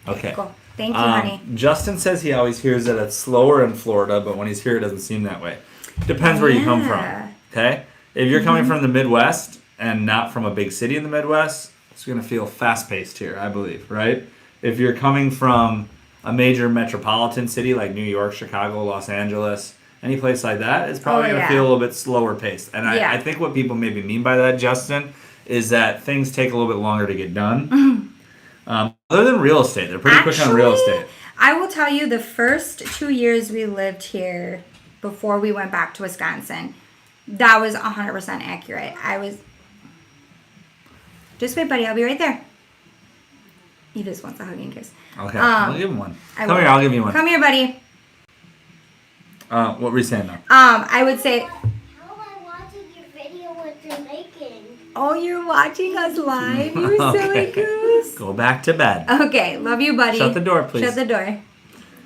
Okay. Cool. Thank you, honey. Justin says he always hears that it's slower in Florida, but when he's here, it doesn't seem that way. Depends where you come from. Okay? If you're coming from the Midwest and not from a big city in the Midwest, it's going to feel fast-paced here, I believe, right? If you're coming from a major metropolitan city like New York, Chicago, Los Angeles, any place like that, it's probably going to feel a little bit slower paced. And I think what people maybe mean by that, Justin, is that things take a little bit longer to get done. Other than real estate, they're pretty quick on real estate. I will tell you, the first 2 years we lived here before we went back to Wisconsin, that was 100% accurate. Just wait, buddy. I'll be right there. He just wants a hug and kiss. Okay, I'll give him one. Come here, I'll give you one. Come here, buddy. What were you saying now? I would say... How am I watching your video what you're making? Oh, you're watching us live, you silly goose. Go back to bed. Okay, love you, buddy. Shut the door, please. Shut the door.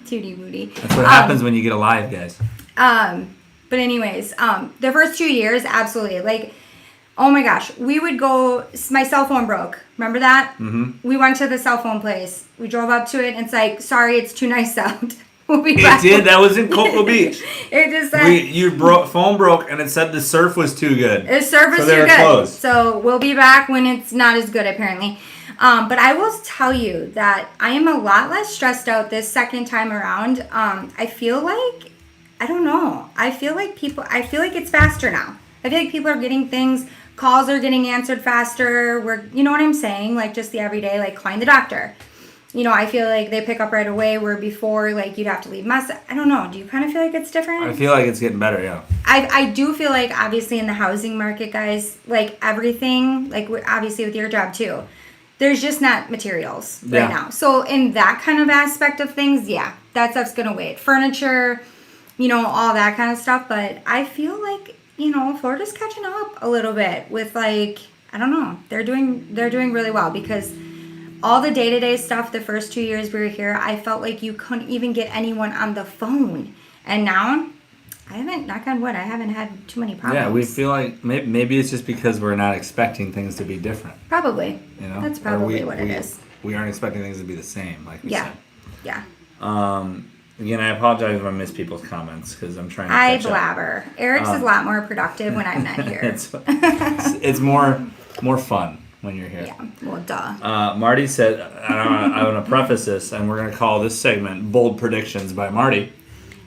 Tootie booty. That's what happens when you get alive, guys. But anyways, the first 2 years, absolutely. Like, oh my gosh, we would go, my cell phone broke. Remember that? Mm-hmm. We went to the cell phone place. We drove up to it and it's like, sorry, it's too nice out. We'll be back. It did. That was in Cocoa Beach. It just said phone broke and it said the surf was too good. The surf was too good. Closed. So we'll be back when it's not as good, apparently. But I will tell you that I am a lot less stressed out this second time around. I feel like, I don't know. I feel like it's faster now. I feel like people are getting things, calls are getting answered faster. You know what I'm saying? Like just the everyday, like calling the doctor. You know, I feel like they pick up right away where before, like, you'd have to leave message. I don't know. Do you kind of feel like it's different? I feel like it's getting better, yeah. I do feel like, obviously, in the housing market, guys, like, everything, like, obviously with your job, too, there's just not materials right now. So, in that kind of aspect of things, yeah, that stuff's going to wait. Furniture, you know, all that kind of stuff. But I feel like, you know, Florida's catching up a little bit with, like, I don't know. They're doing really well because... all the day-to-day stuff the first 2 years we were here, I felt like you couldn't even get anyone on the phone. And now, knock on wood, I haven't had too many problems. Yeah, we feel like maybe it's just because we're not expecting things to be different. Probably. You know? That's probably what it is. we aren't expecting things to be the same, like we Yeah. said. Yeah. Again, I apologize if I miss people's comments because I'm trying to I catch up. blabber. Eric's is a lot more productive when I'm not here. It's more fun when you're here. Yeah. Well, duh. Marty said, I want to preface this, and we're going to call this segment Bold Predictions by Marty.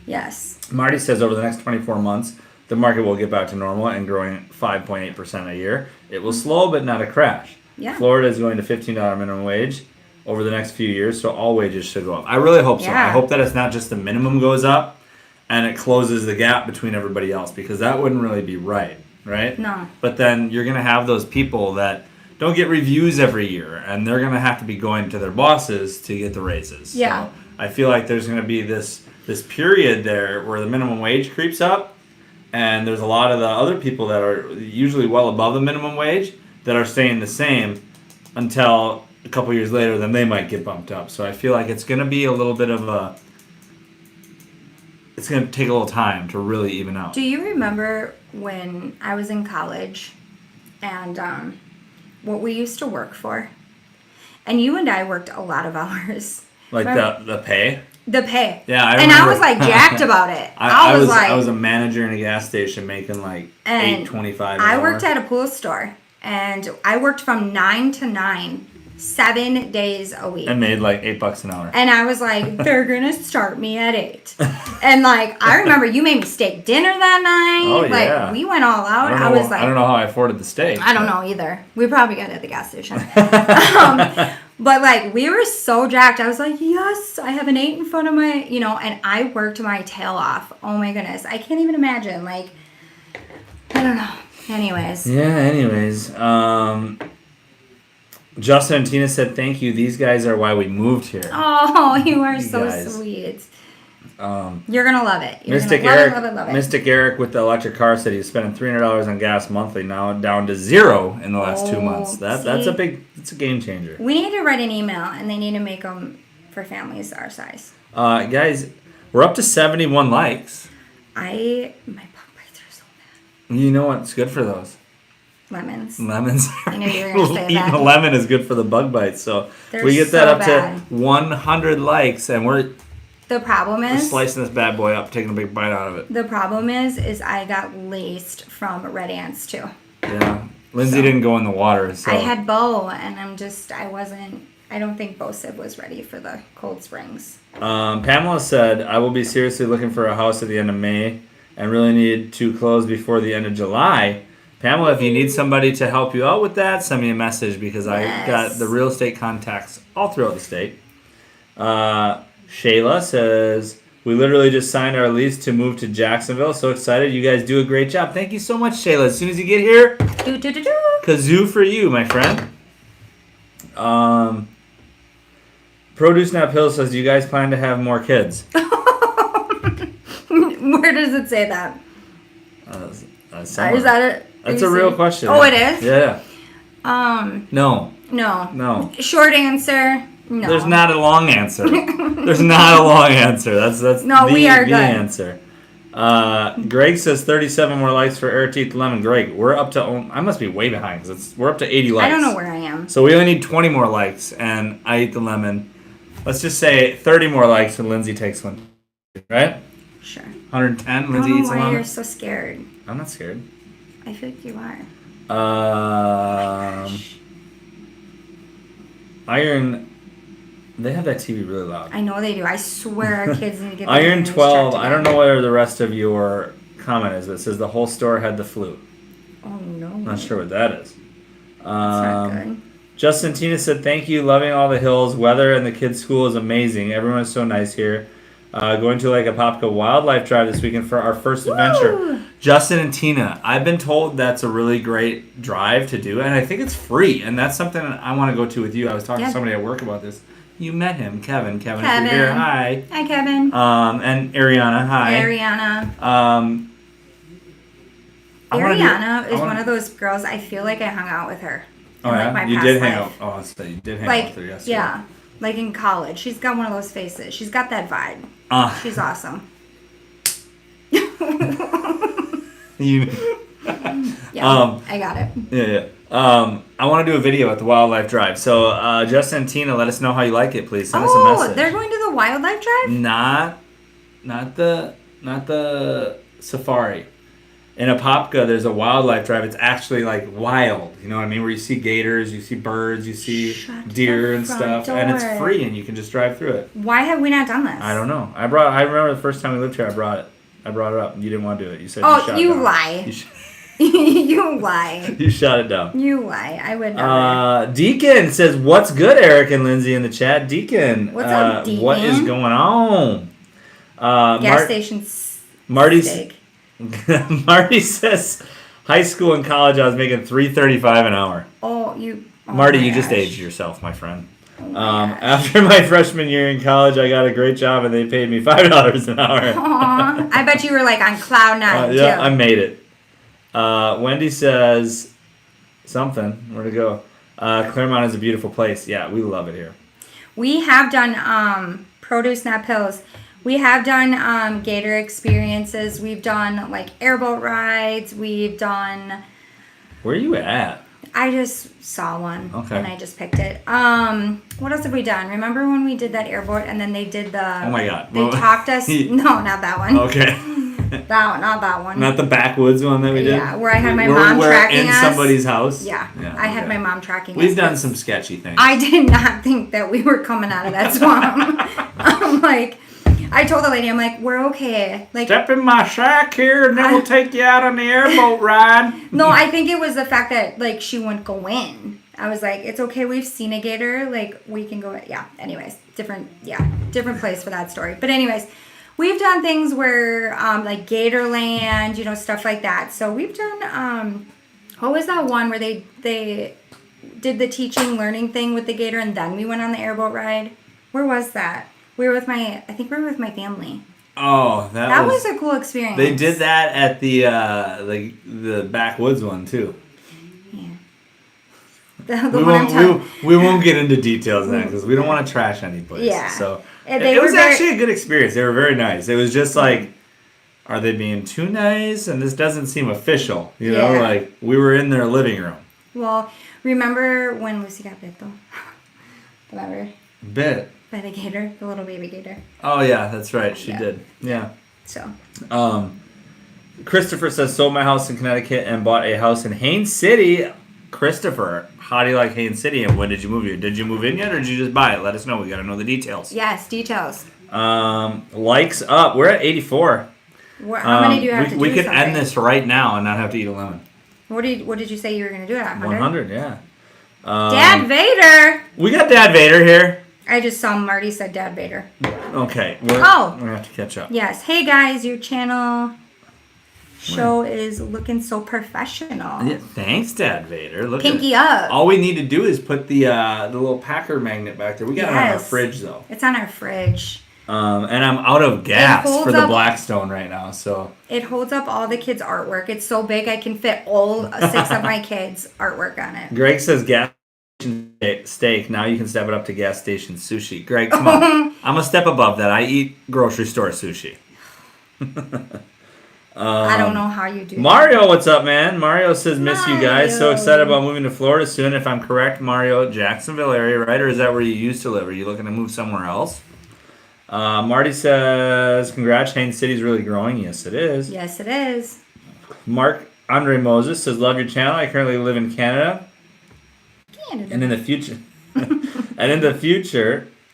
Yes. Marty says over the next 24 months, the market will get back to normal and growing 5.8% a year. It will slow, but not a crash. Yeah. Florida is going to $15 minimum wage over the next few years, so all wages should go up. I really hope so. Yeah. I hope that it's not just the minimum goes up and it closes the gap between everybody else, because that wouldn't really be right? No. But then you're going to have those people that don't get reviews every year, and they're going to have to be going to their bosses to get the raises. Yeah. So I feel like there's going to be this period there where the minimum wage creeps up, and there's a lot of the other people that are usually well above the minimum wage that are staying the same until a couple years later, then they might get bumped up. So I feel like it's going to be a little bit of it's going to take a little time to really even out. Do you remember when I was in college and what we used to work for? And you and I worked a lot of hours. Like the pay? The pay. Yeah, I and remember. I was like jacked about it. I was like, I was a manager in a gas station making like $8.25 an I hour. worked at a pool store, and I worked from 9 to 9, 7 days a week. And made like $8 an hour. And I was like, they're gonna start me at 8. And like, I remember you made me steak dinner that night. Oh, like, yeah. we went all out. I was like, I don't know how I afforded the steak. I don't know either. We probably got it at the gas station. But like, we were so jacked. I was like, yes, I have an 8 in front of my, and I worked my tail off. Oh my goodness. I can't even imagine. Like, I don't know. Anyways. Yeah, anyways. Justin and Tina said, thank you. These guys are why we moved here. Oh, you are You so guys. sweet. You're going to love it. You're Mystic gonna Eric, love it. Mystic Eric with the electric car said he's spending $300 on gas monthly, now down to $0 in the last 2 months. That's it's a game changer. We need to write an email, and they need to make them for families our size. Guys, we're up to 71 likes. My bug bites are so bad. You know what's good for those? Lemons. Lemons. I knew you were going to say Eating that. a lemon is good for the bug bites. So They're we get that so up bad. to 100 likes, and we're The problem is slicing this bad boy up, taking a big bite out of it. The problem is I got laced from red ants too. Yeah. Lindsay didn't go in the water. So. I had Bo, and I don't think Bo Sib was ready for the cold springs. Pamela said, I will be seriously looking for a house at the end of May and really need to close before the end of July. Pamela, if you need somebody to help you out with that, send me a message because I got the real estate contacts all throughout the state. Shayla says, we literally just signed our lease to move to Jacksonville. So excited. You guys do a great job. Thank you so much, Shayla. As soon as you get here, kazoo for you, my friend. Produce Not Pill says, do you guys plan to have more kids? Where does it say that? Is that it? That's a real question. Oh, it is? Yeah. No. No. Short answer, no. There's not a long answer. There's not a long answer. That's No, we are the good. answer. Greg says 37 more likes for Air Teeth Lemon. Greg, we're up to... I must be way behind because we're up to 80 likes. I don't know where I am. So we only need 20 more likes, and I eat the lemon. Let's just say 30 more likes and Lindsay takes one. Right? Sure. 110, Lindsay I don't eats know a why lemon. you're so scared. I'm not scared. I feel like you are. Iron... They have that TV really loud. I know they do. I swear our kids need to get their Iron hearings 12, checked I don't again. know where the rest of your comment is, but it says the whole store had the flu. Oh, no. I'm not sure what that is. That's not good. Justin Tina said, thank you, loving all the hills. Weather and the kids' school is amazing. Everyone's so nice here. Going to Lake Apopka Wildlife Drive this weekend for our first adventure. Justin and Tina, I've been told that's a really great drive to do, and I think it's free, and that's something I want to go to with you. I was talking to somebody at work about this. You met him, Kevin. Kevin, if you're here, hi. Hi, Kevin. And Ariana, hi. Ariana. Ariana is one of those girls, I feel like I hung out with her. Oh, in, yeah? my You past did hang out. life. Oh, so you did hang out with her yesterday. Yeah. Like in college. She's got one of those faces. She's got that vibe. She's awesome. You... Yeah, I got it. Yeah. I want to do a video at the Wildlife Drive. So, Justin and Tina, let us know how you like it, please. Send us a message. They're going to the Wildlife Drive? Not the safari. In Apopka, there's a wildlife drive. It's actually like wild. You know what I mean? Where you see gators, you see birds, you see deer and stuff. And it's free and you can just drive through it. Why have we not done this? I don't know. I remember the first time we lived here, I brought it up. You didn't want to do it. You said you shot it down. Lie. You lie. You shot it down. You lie. I would never. Deacon says, "What's good, Eric and Lindsey in the chat?" Deacon, what's up, Deacon? What is going on? Gas station Marty says, "High school and college, I was making $3.35 an hour." Marty, you just aged yourself, my friend. After my freshman year in college, I got a great job and they paid me $5 an hour. Aww. I bet you were like on cloud nine. Yeah, too. I made it. Wendy says something. Where'd it go? Clermont is a beautiful place. Yeah, we love it here. We have done produce, not pills. We have done gator experiences. We've done like airboat rides. We've done. Where are you at? I just saw one. Okay. And I just picked it. What else have we done? Remember when we did that airboat and then they did the. Oh my God. They talked us. No, not that one. Okay. Not that one. Not the backwoods one that we did? Yeah, where I had my mom tracking us. In somebody's house? Yeah, I had my mom tracking us. We've done some sketchy things. I did not think that we were coming out of that swamp. I'm like, I told the lady, I'm like, we're okay. Like, step in my shack here and then we'll take you out on the airboat ride. No, I think it was the fact that, like, she wouldn't go in. I was like, it's okay, we've seen a gator. Like, we can go in. Yeah, anyways, different place for that story. But anyways, we've done things where, like Gatorland, you know, stuff like that. So we've done, what was that one where they did the teaching, learning thing with the gator and then we went on the airboat ride? Where was that? I think we were with my family. Oh, that was a cool experience. They did that at the backwoods one too. Yeah. We won't get into details then because we don't want to trash any place. Yeah. So it was actually a good experience. They were very nice. It was just like, are they being too nice? And this doesn't seem official. You know, like we were in their living room. Well, remember when Lucy got bit though? Remember? Bit. By the gator, the little baby gator. Oh yeah, that's right. She did. Yeah. So. Christopher says, sold my house in Connecticut and bought a house in Haines City. Christopher, how do you like Haines City and when did you move here? Did you move in yet or did you just buy it? Let us know. We got to know the details. Yes, details. Likes up. We're at 84. How many do you have to do? We could end this right now and not have to eat a lemon. What did you say you were going to do at 100? 100, yeah. Dad Vader! We got Dad Vader here. I just saw Marty said Dad Vader. Okay. We're going to have to catch up. Yes. Hey, guys. Your channel show is looking so professional. Yeah, thanks, Dad Vader. Look Pinky up. All we need to do is put the little Packer magnet back there. We got it on our fridge, though. It's on our fridge. And I'm out of gas for the Blackstone right now, so. It holds up all the kids' artwork. It's so big I can fit all 6 of my kids' artwork on it. Greg says gas station steak. Now you can step it up to gas station sushi. Greg, come on. I'm a step above that. I eat grocery store sushi. I don't know how you do Mario, that. What's up, man? Mario says, miss you guys. So excited about moving to Florida soon. If I'm correct, Mario, Jacksonville area, right? Or is that where you used to live? Are you looking to move somewhere else? Marty says, congrats, Haines City's really growing. Yes, it is. Yes, it is. Mark Andre Moses says, love your channel. I currently live in Canada. And in the future,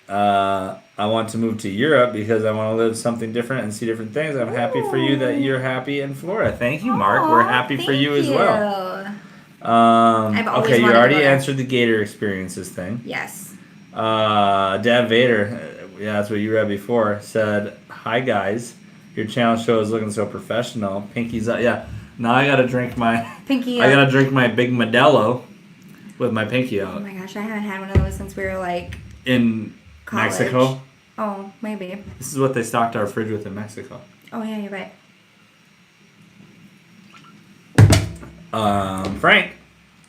I want to move to Europe because I want to live something different and see different things. I'm happy for you that you're happy in Florida. Thank you, Mark. We're happy for you as well. Okay, you already answered the Gator experiences thing. Yes. Dad Vader, yeah, that's what you read before, said, hi, guys. Your channel show is looking so professional. Pinky's up. Yeah, now I got to drink my... Pinky I got to drink my big Modelo with my pinky out. Oh, my gosh. I haven't had one of those since we were, like... In... college. Mexico? Oh, maybe. This is what they stocked our fridge with in Mexico. Oh, yeah, you're right. Frank,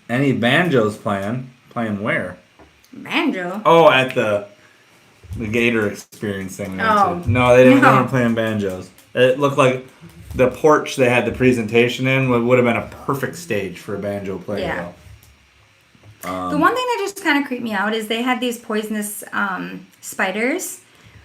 any banjos playing? Playing where? Banjo? Oh, at the Gator experience thing. Oh. No, they weren't playing banjos. It looked like the porch they had the presentation in would have been a perfect stage for a banjo player. Yeah. The one thing that just kind of creeped me out is they had these poisonous spiders,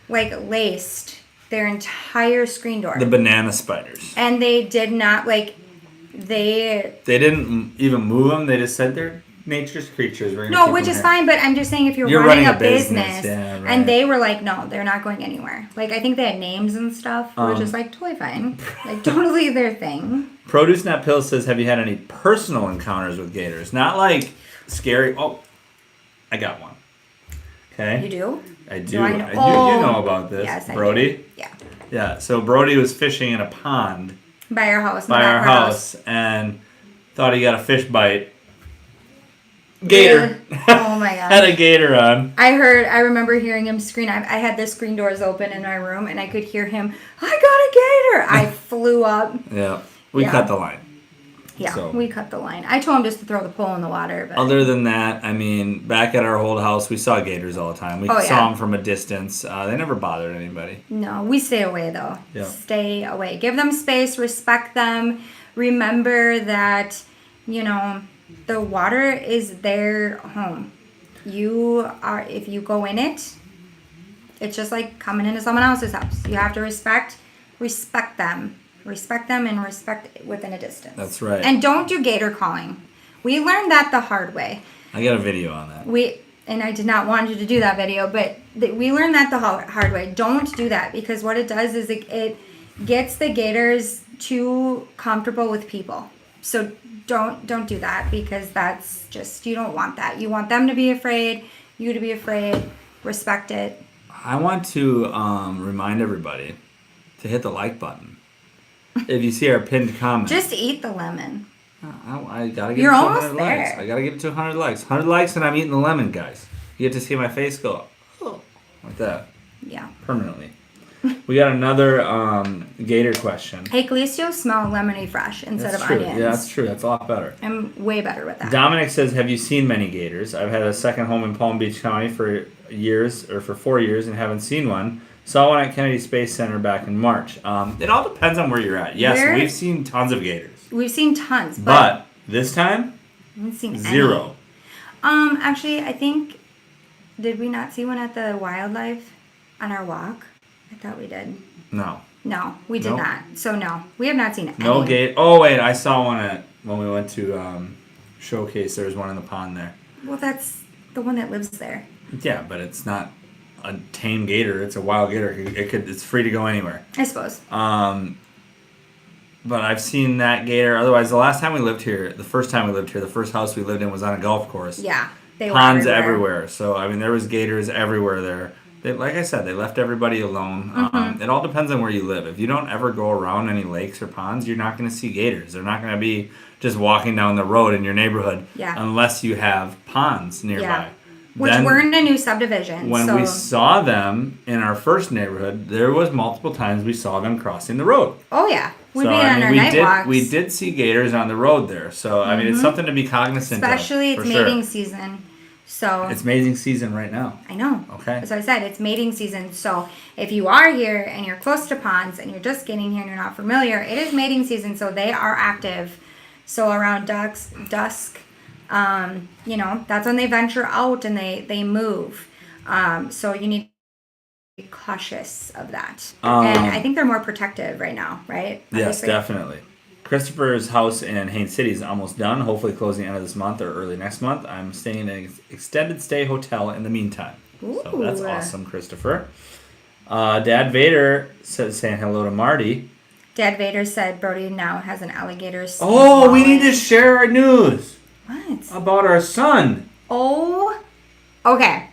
like laced their entire screen door. The banana spiders. And they did not They didn't even move them. They just said they're nature's creatures. We're no, which is fine. But I'm just saying, if you're running a business, yeah, right. and they were like, no, they're not going anywhere. Like, I think they had names and stuff, which is like totally fine, like totally their thing. Produce Not Pill says, have you had any personal encounters with gators? Not like scary. Oh, I got one. Okay. You do? I do. I know? You know about this. Yes, Brody? I do. Yeah. Yeah, so Brody was fishing in a pond By our house. by our house and thought he got a fish bite. Gator. Oh my gosh. Had a gator on. I remember hearing him scream. I had the screen doors open in my room and I could hear him, I got a gator. I flew up. Yeah. We cut the line. Yeah, So. we cut the line. I told him just to throw the pole in the water. But Other than that, I mean, back at our old house, we saw gators all the time. We saw them from a distance. They never bothered anybody. No, we stay away though. Yeah. Stay away. Give them space, respect them. Remember that, the water is their home. If you go in it, it's just like coming into someone else's house. You have to respect them. Respect them and respect within a distance. That's right. And don't do gator calling. We learned that the hard way. I got a video on that. And I did not want you to do that video, but we learned that the hard way. Don't do that, because what it does is it gets the gators too comfortable with people. So don't do that, because that's just, you don't want that. You want them to be afraid, you to be afraid. Respect it. I want to remind everybody to hit the like button. If you see our pinned comment. Just eat the lemon. I gotta get You're it to almost 100 likes. there. I gotta get it to 100 likes. 100 likes and I'm eating the lemon, guys. You get to see my face go, oh, like that. Yeah. Permanently. We got another gator question. Hey, Calicio, smell lemony fresh instead That's of true. onions. Yeah, that's true. That's a lot better. I'm way better with that. Dominic says, have you seen many gators? I've had a second home in Palm Beach County for 4 years and haven't seen one. Saw one at Kennedy Space Center back in March. It all depends on where you're at. Yes, we've seen tons of gators. We've seen tons, But this time, I haven't seen zero. Any. Actually, I think, did we not see one at the wildlife on our walk? I thought we did. No. No, we did Nope. not. So no, we have not seen any. No gate. Oh wait, I saw one when we went to Showcase. There was one in the pond there. Well, that's the one that lives there. Yeah, but it's not a tame gator. It's a wild gator. It's free to go anywhere. I suppose. But I've seen that gator. Otherwise, the first time we lived here, the first house we lived in was on a golf course. Yeah, they Ponds were everywhere. So I mean, there was gators everywhere there. Like I said, they left everybody alone. Mm-hmm. It all depends on where you live. If you don't ever go around any lakes or ponds, you're not going to see gators. They're not going to be just walking down the road in your neighborhood unless you have ponds nearby. Yeah. Which we're in a new subdivision. When we saw them in our first neighborhood, there was multiple times we saw them crossing the road. Oh yeah, we'd be on our night walks. We did see gators on the road there. So I mean, it's something to be cognizant Especially of. it's mating season. So it's mating season right now. I know. Okay. As I said, it's mating season. So if you are here and you're close to ponds and you're just getting here and you're not familiar, it is mating season. So they are active. So around dusk, that's when they venture out and they move. So you need to be cautious of that. And I think they're more protective right now, right? Yes, definitely. Christopher's house in Haines City is almost done, hopefully closing end of this month or early next month. I'm staying in an extended stay hotel in the meantime. Ooh. So that's awesome, Christopher. Dad Vader saying hello to Marty. Dad Vader said Brody now has an alligator. Oh, we need to share our news. What? About our son. Oh, okay.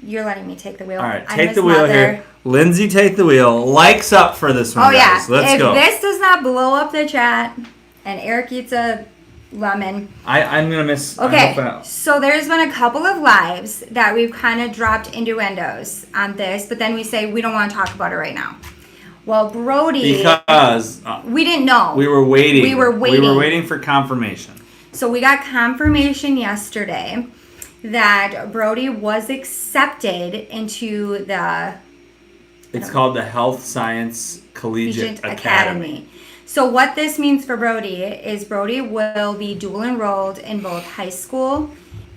You're letting me take the wheel. All right, take the wheel here. Lindsay, take the wheel. Likes up for this one, guys. Yeah. Let's go. If this does not blow up the chat and Eric eats a lemon. I'm going to miss. Okay, so there's been a couple of lives that we've kind of dropped innuendos on this, but then we say we don't want to talk about it right now. Well, Brody. Because. We didn't know. We were waiting. We were waiting for confirmation. So we got confirmation yesterday that Brody was accepted into the... It's called the Health Science Collegiate Academy. So what this means for Brody is Brody will be dual enrolled in both high school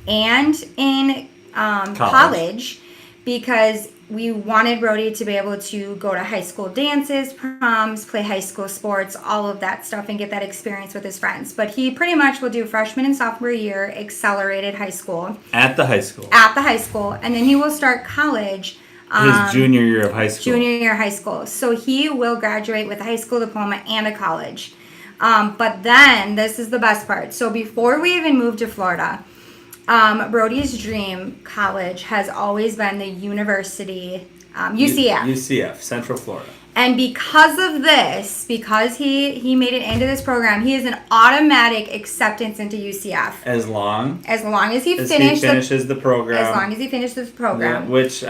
and in college, because we wanted Brody to be able to go to high school dances, proms, play high school sports, all of that stuff, and get that experience with his friends. But he pretty much will do freshman and sophomore year accelerated high school. At the high school. At the high school. And then he will start college. His junior year of high school. Junior year of high school. So he will graduate with a high school diploma and a college. But then, this is the best part. So before we even moved to Florida, Brody's dream college has always been the university, UCF. UCF, Central Florida. And because of this, because he made it into this program, he is an automatic acceptance into UCF. As long as he finishes the program. As long as he finishes the program. Yeah, which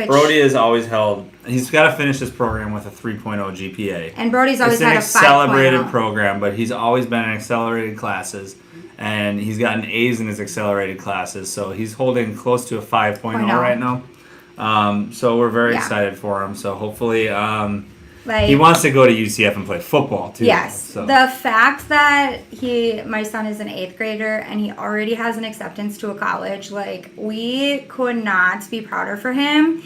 Brody has always held. He's got to finish this program with a 3.0 GPA. And Brody's always had a 5.0. It's an accelerated program, but he's always been in accelerated classes. And he's gotten A's in his accelerated classes. So he's holding close to a 5.0 right now. So we're very excited for him. So hopefully, he wants to go to UCF and play football too. Yes. So. The fact that my son is an 8th grader and he already has an acceptance to a college, we could not be prouder for him.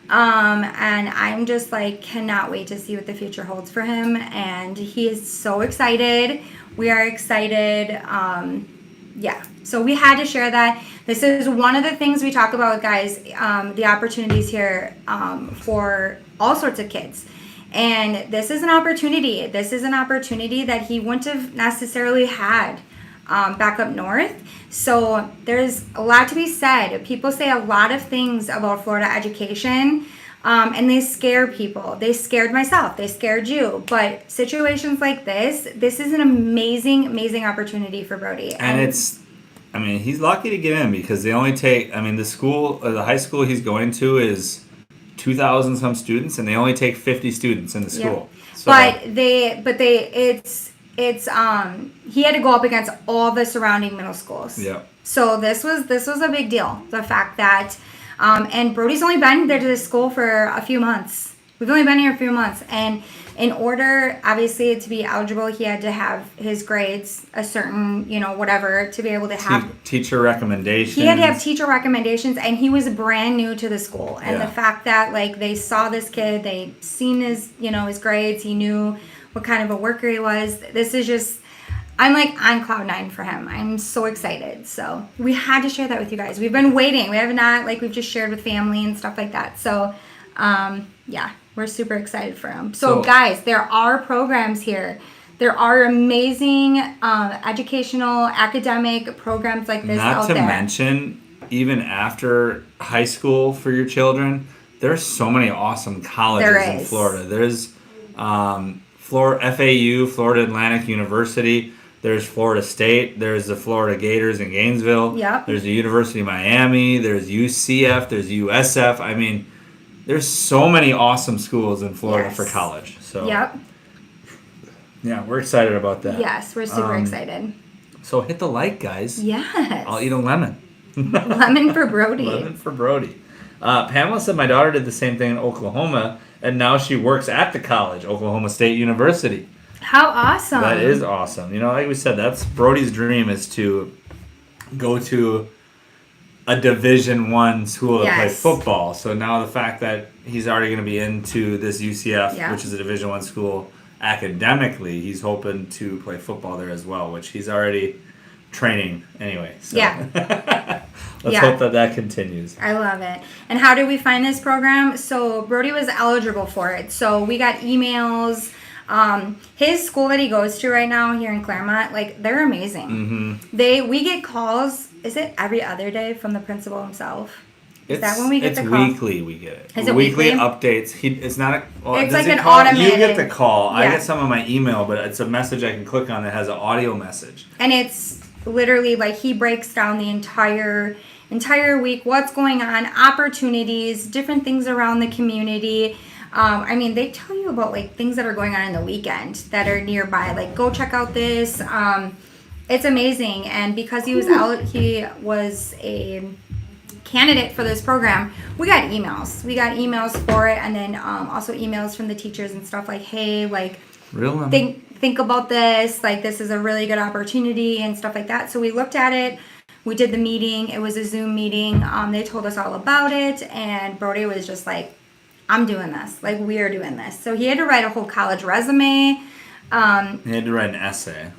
And I'm just cannot wait to see what the future holds for him. And he is so excited. We are excited. So we had to share that. This is one of the things we talk about, guys, the opportunities here for all sorts of kids. And this is an opportunity. This is an opportunity that he wouldn't have necessarily had back up north. So there's a lot to be said. People say a lot of things about Florida education, and they scare people. They scared myself. They scared you. But situations like this is an amazing, amazing opportunity for Brody. And he's lucky to get in because they only take, the high school he's going to is 2,000 some students, and they only take 50 students in the school. Yep. So, he had to go up against all the surrounding middle schools. Yeah. So this was a big deal. The fact that, and Brody's only been there to this school for a few months. We've only been here a few months, and in order, obviously, to be eligible, he had to have his grades a certain, whatever, to be able to have teacher recommendations. He had to have teacher recommendations, and he was brand new to the school. And the fact that they saw this kid, they seen his, his grades, he knew what kind of a worker he was. This is just, I'm on cloud 9 for him. I'm so excited. So we had to share that with you guys. We've been waiting. We have not, we've just shared with family and stuff like that. So, we're super excited for him. So guys, there are programs here. There are amazing educational, academic programs like this out there. Not to mention, even after high school for your children, there's so many awesome colleges in Florida. There's Florida FAU, Florida Atlantic University. There's Florida State. There's the Florida Gators in Gainesville. Yep. There's the University of Miami. There's UCF. There's USF. There's so many awesome schools in Florida for college. So yep. Yeah, we're excited about that. Yes, we're super excited. So hit the like, guys. Yes. I'll eat a lemon. Lemon for Brody. Lemon for Brody. Pamela said my daughter did the same thing in Oklahoma, and now she works at the college, Oklahoma State University. How awesome. That is awesome. Like we said, that's Brody's dream, is to go to a Division I school to play football. So now the fact that he's already going to be into this UCF, which is a Division I school, academically, he's hoping to play football there as well, which he's already training anyway. So. Yeah. Let's hope that continues. I love it. And how did we find this program? So Brody was eligible for it. So we got emails. His school that he goes to right now here in Claremont, they're amazing. Mm-hmm. We get calls. Is it every other day from the principal himself? Is that when we get the call? It's weekly we get it. Is it weekly? Updates. It's not it's an automated. You get the call. Yeah. I get some on my email, but it's a message I can click on that has an audio message. And it's literally he breaks down the entire week, what's going on, opportunities, different things around the community. They tell you about things that are going on in the weekend that are nearby. Go check out this. It's amazing. And because he was a candidate for this program, we got emails. We got emails for it, and then also emails from the teachers and stuff hey, think about this. This is a really good opportunity and stuff like that. So we looked at it. We did the meeting. It was a Zoom meeting. They told us all about it, and Brody was just like, I'm doing this. Like, we are doing this. So he had to write a whole college resume. He had to write an essay.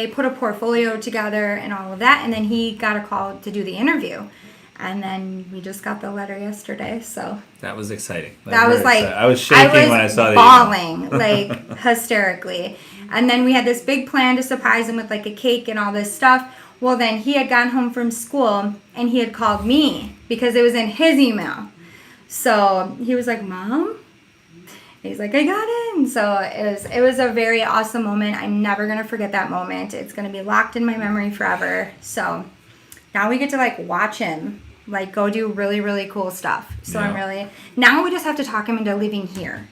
Put a portfolio together and all of that. And then he got a call to do the interview. And then we just got the letter yesterday, so. That was exciting. That was like, exciting. I was shaking when I saw the bawling, like, hysterically. And then we had this big plan to surprise him with, like, a cake and all this stuff. Well, then he had gone home from school, and he had called me because it was in his email. So he was like, Mom? He's like, I got in. So it was a very awesome moment. I'm never going to forget that moment. It's going to be locked in my memory forever. So now we get to, like, watch him, like, go do really, really cool stuff. So Yeah. now we just have to talk him into leaving here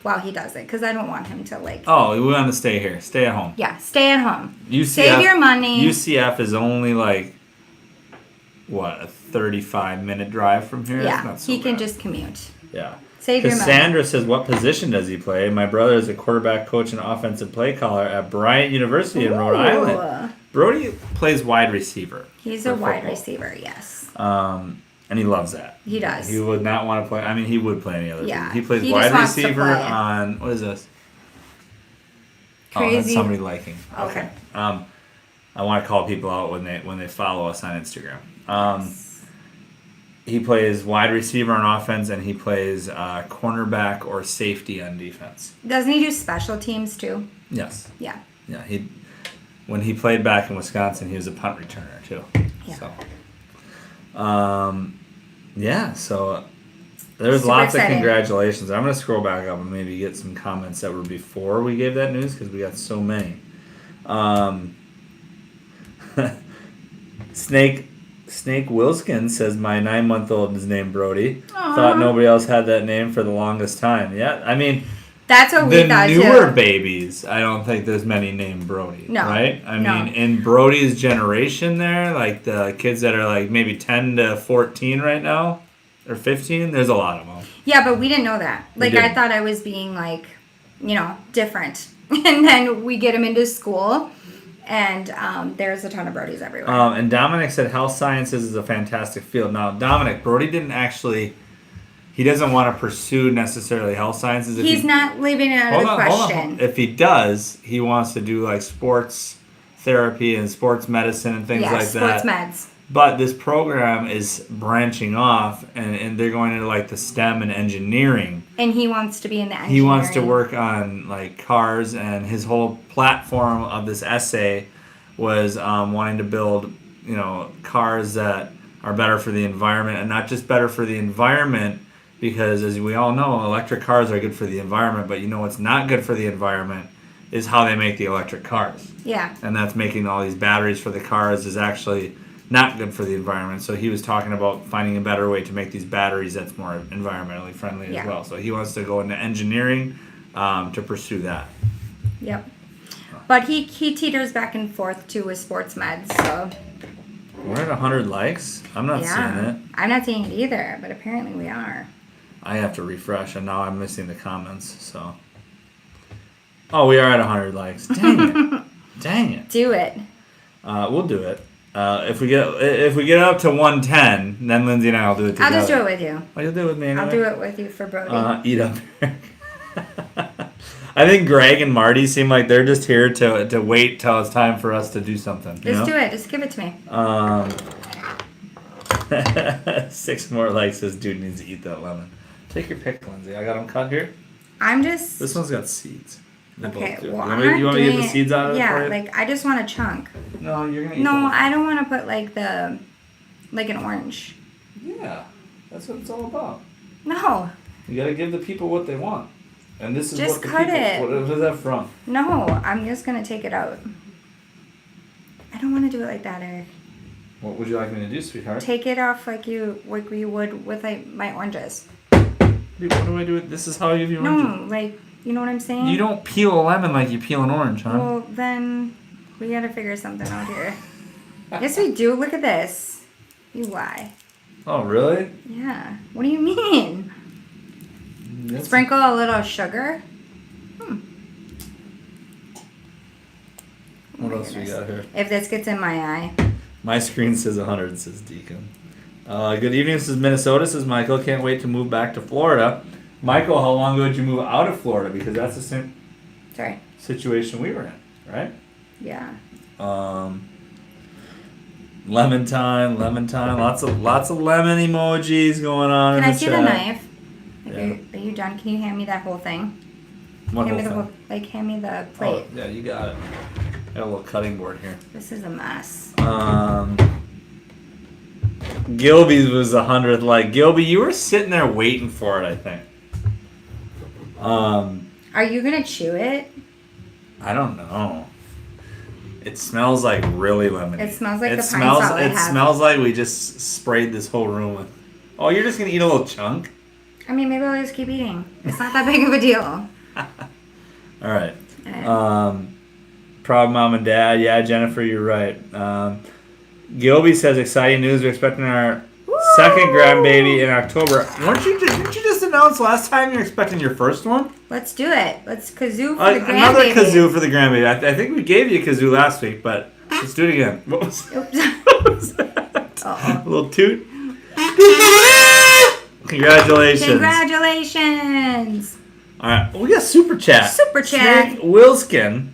while he does it, because I don't want him to, like. Oh, we want to stay here. Stay at home. Yeah, stay at home. UCF, Save your money. UCF is only, like, what, a 35-minute drive from here? Yeah, That's not so he can bad. just commute. Yeah. Save your money. Cassandra says, what position does he play? My brother is a quarterback coach and offensive play caller at Bryant University in Rhode Island. Brody plays wide receiver. He's a for wide football. receiver, yes. And he loves that. He does. He would not want to play. I mean, he would play any other Yeah, position. He plays he wide just wants to receiver play. on, what is this? Oh, that's Crazy. somebody liking. Okay. I want to call people out when they follow us on Instagram. He plays wide receiver on offense, and he plays cornerback or safety on defense. Doesn't he do special teams too? Yes. Yeah. Yeah. When he played back in Wisconsin, he was a punt returner too. Yeah. So, yeah. So there's Super lots exciting. of congratulations. I'm gonna scroll back up and maybe get some comments that were before we gave that news because we got so many. Snake Wilskin says my 9-month-old is named Brody. Aw. Thought nobody else had that name for the longest time. Yeah, I mean, That's what we the thought newer too. babies, I don't think there's many named Brody. No. Right? I No. mean, in Brody's generation there, like the kids that are like maybe 10 to 14 right now, or 15, there's a lot of them. Yeah, but we didn't know that. Like, I didn't. thought I was being, like, different. And then we get him into school, and there's a ton of Brodies everywhere. And Dominic said health sciences is a fantastic field. Now, Dominic, Brody didn't actually, he doesn't want to pursue necessarily health sciences. If He's he, not leaving it out of the question. If he does, he wants to do like sports therapy and sports medicine and things like sports that. meds. But this program is branching off, and they're going into like the STEM and engineering. And he wants to be in the engineering. He wants to work on like cars, and his whole platform of this essay was wanting to build, cars that are better for the environment, and not just better for the environment, because as we all know, electric cars are good for the environment. But what's not good for the environment is how they make the electric cars. Yeah. And that's making all these batteries for the cars is actually not good for the environment. So he was talking about finding a better way to make these batteries that's more environmentally friendly as well. So he wants to go into engineering to pursue that. Yep. But he teeters back and forth too with sports meds, so. We're at 100 likes. I'm not seeing it. I'm not seeing it either, but apparently we are. I have to refresh, and now I'm missing the comments. So. Oh, we are at 100 likes. Dang it. Dang it. Do it. We'll do it. If we get up to 110, then Lindsay and I will do it together. I'll just do it with you. Oh, you'll do it with me anyway? I'll do it with you for Brody. Eat up. I think Greg and Marty seem like they're just here to wait till it's time for us to do something. Just do it. Just give it to me. 6 more likes says dude needs to eat that lemon. Take your pick, Lindsay. I got them cut here. I'm just. This one's got seeds. They Okay, both do. well, you want me to get the seeds out of it for you? like I just want a chunk. No, you're gonna eat No, the whole- I don't want to put like an orange. Yeah, that's what it's all about. No, You gotta give the people what they want. And this is Just what the cut people... it. What is that from? no, I'm just gonna take it out. I don't want to do it like that, Eric. What would you like me to do, sweetheart? Take it off like you would with like my oranges. Dude, what do I do with... This is how you do oranges. No, like you know what I'm saying? You don't peel a lemon like you peel an orange, huh? Well, then we gotta figure something out here. Yes, we do. Look at this. You lie. Oh, really? Yeah. What do you mean? That's- Sprinkle a little sugar. What else we got here? If this gets in my eye. My screen says 100, says Deacon. Good evening, this is Minnesota, says Michael. Can't wait to move back to Florida. Michael, how long ago did you move out of Florida? Because that's the same situation we were in, right? Yeah. Lemon time, lots of lemon emojis going on. Can in I the see chat. the knife? Yeah. Are you done? Can you hand me that whole thing? What hand me whole the thing? hand me the plate. Oh, yeah, you got it. Got a little cutting board here. This is a mess. Gilby's was 100th like. Gilby, you were sitting there waiting for it, I think. Are you gonna chew it? I don't know. It smells like really lemony. It smells like it the pine smells, salt I It have. smells like we just sprayed this whole room with. Oh, you're just gonna eat a little chunk? I mean, maybe I'll just keep eating. It's not that big of a deal. All right. Proud mom and dad. Yeah, Jennifer, you're right. Gilby says exciting news. We're expecting our second grandbaby in October. Didn't you just announce last time you're expecting your first one? Let's do it. Let's kazoo for the grandbaby. Another kazoo for the grandbaby. I think we gave you a kazoo last week, but let's do it again. What was that? Uh-oh. A little toot. Congratulations. Congratulations. All right, we got super chat. Super chat. Snake Wilskin,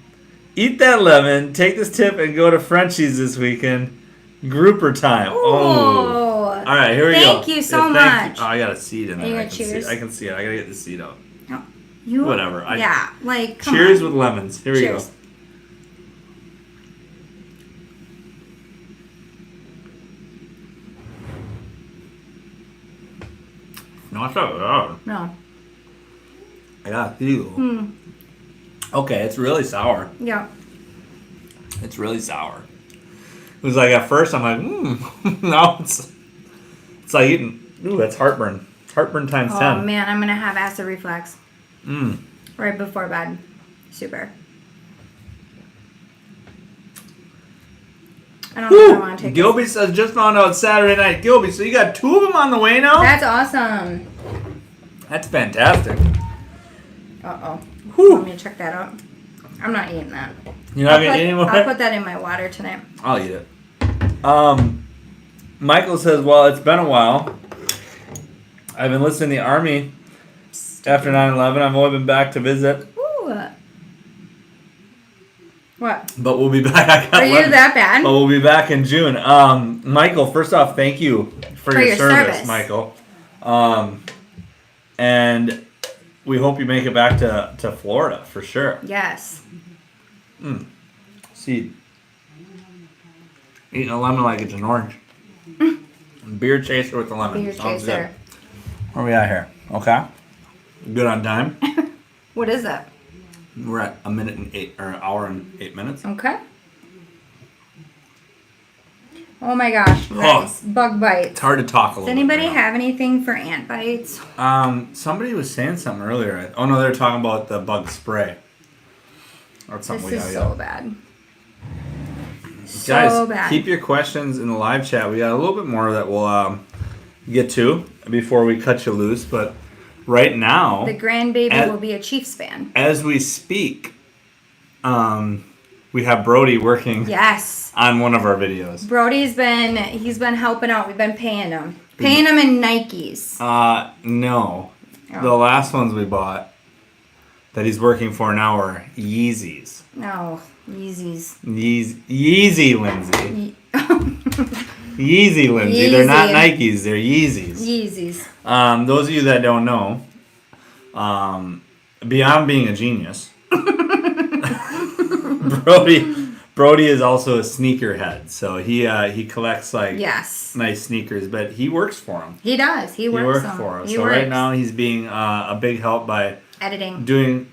eat that lemon. Take this tip and go to Frenchie's this weekend. Grouper time. Oh. All right, here we go. Thank you so much. Oh, I got a seed in there. Are you I gonna cheers? I can see it. I gotta get the seed out. No. Whatever. Come cheers on. with lemons. Here we go. No, it's not bad. No. I got you. Okay, it's really sour. Yeah. It's really sour. It was like at first I'm like, now it's like eating. Ooh, that's heartburn. Heartburn times 10. Oh man, I'm gonna have acid reflux. Right before bed. Super. I don't know if I want to take Gilby says just found out Saturday night. Gilby, so you got 2 of them on the way now? That's awesome. That's fantastic. Uh-oh. Whew. Want me to check that out? I'm not eating that. You're not gonna eat anymore? I'll put that in my water tonight. I'll eat it. Michael says, well, it's been a while. I've been listening to the Army after 9/11. I've only been back to visit. Ooh. What? But we'll be back. Are you that bad? But we'll be back in June. Michael, first off, thank you for your service, Michael. And we hope you make it back to Florida for sure. Yes. Seed. Eating a lemon like it's an orange. Beer chaser with the lemon. Beer Sounds chaser. good. Where we at here? Okay. Good on time. What is it? We're at an hour and 8 minutes. Okay. Oh my gosh, nice. Bug bites. It's hard to talk a little Does anybody bit. have anything for ant bites? Somebody was saying something earlier. Oh no, they were talking about the bug spray. That's something This we is gotta so bad. Guys, So bad. keep your questions in the live chat. We got a little bit more that we'll get to before we cut you loose. But right now, The grandbaby will be a Chiefs fan. as we speak, we have Brody working Yes. on one of our videos. Brody's been helping out. We've been paying him. Paying him in Nikes. No. Oh. The last ones we bought that he's working for now are Yeezys. No. Yeezys. Yeezy Lindsey. Yeezy Lindsey. They're not Nikes, they're Yeezys. Yeezys. Those of you that don't know, beyond being a genius, Brody is also a sneakerhead. So he collects nice sneakers, but he works for them. He does. He works for us. He So works. right now he's being a big help by editing. doing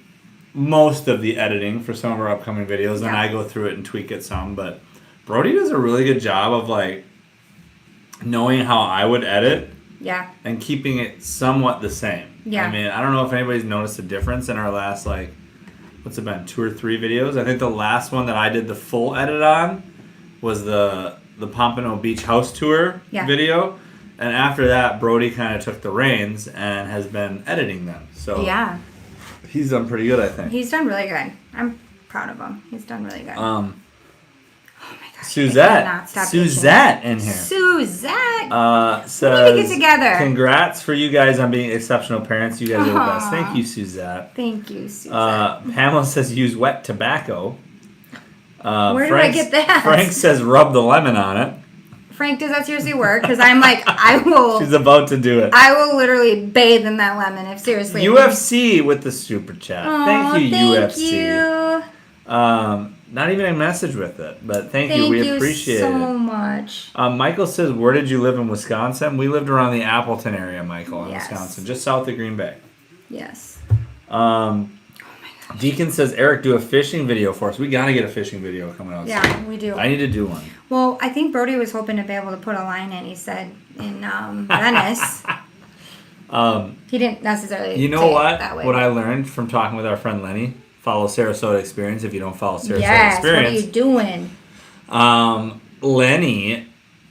most of the editing for some of our upcoming videos, and Yeah. I go through it and tweak it some. But Brody does a really good job of knowing how I would edit. Yeah. And keeping it somewhat the same. Yeah. I mean, I don't know if anybody's noticed a difference in our last, what's it been, 2 or 3 videos? I think the last one that I did the full edit on was the Pompano Beach house tour video. And after that, Brody kind of took the reins and has been editing them. So yeah. He's done pretty good, I think. He's done really good. I'm proud of him. He's done really good. Oh my Suzette. stop Suzette in here. Suzette. Says, we need to get together. Congrats for you guys on being exceptional parents. You guys are the best. Thank you, Suzette. Thank you, Suzette. Pamela says use wet tobacco. Where do I get that? Frank says rub the lemon on it. Frank, does that seriously work? Because I'm like, I will. She's about to do it. I will literally bathe in that lemon if seriously. UFC with the super chat. Thank you, thank UFC. You. Not even a message with it, but thank you. We appreciate so it. so much. Michael says, where did you live in Wisconsin? We lived around the Appleton area, Michael, in Wisconsin, just south of Green Bay. Yes. Deacon says, Eric, do a fishing video for us. We got to get a fishing video coming out soon. Yeah, we do. I need to do one. Well, I think Brody was hoping to be able to put a line in, he said, in Venice. He didn't necessarily You know say what? it that way. What I learned from talking with our friend Lenny, follow Sarasota Experience if you don't follow Sarasota Yes, Experience. what are you doing? Lenny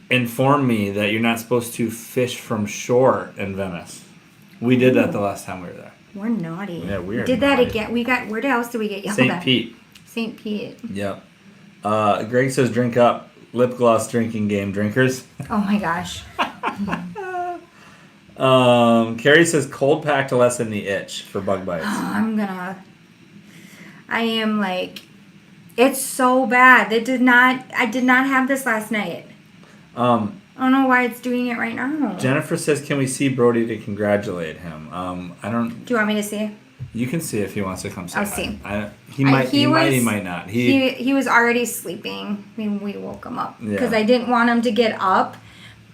informed me that you're not supposed to fish from shore in Venice. We did that the last time we were there. We're naughty. Yeah, we are did naughty. that again. We got, where else did we get yelled at? St. Pete. St. Pete. Yep. Greg says drink up. Lip gloss drinking game drinkers. Oh my gosh. Carrie says cold pack to lessen the itch for bug bites. I am like, it's so bad. I did not have this last night. I don't know why it's doing it right now. Jennifer says, can we see Brody to congratulate him? I don't. Do you want me to see? You can see if he wants to come say I'll hi. see. He might not. He was already sleeping. We woke him up because Yeah. I didn't want him to get up.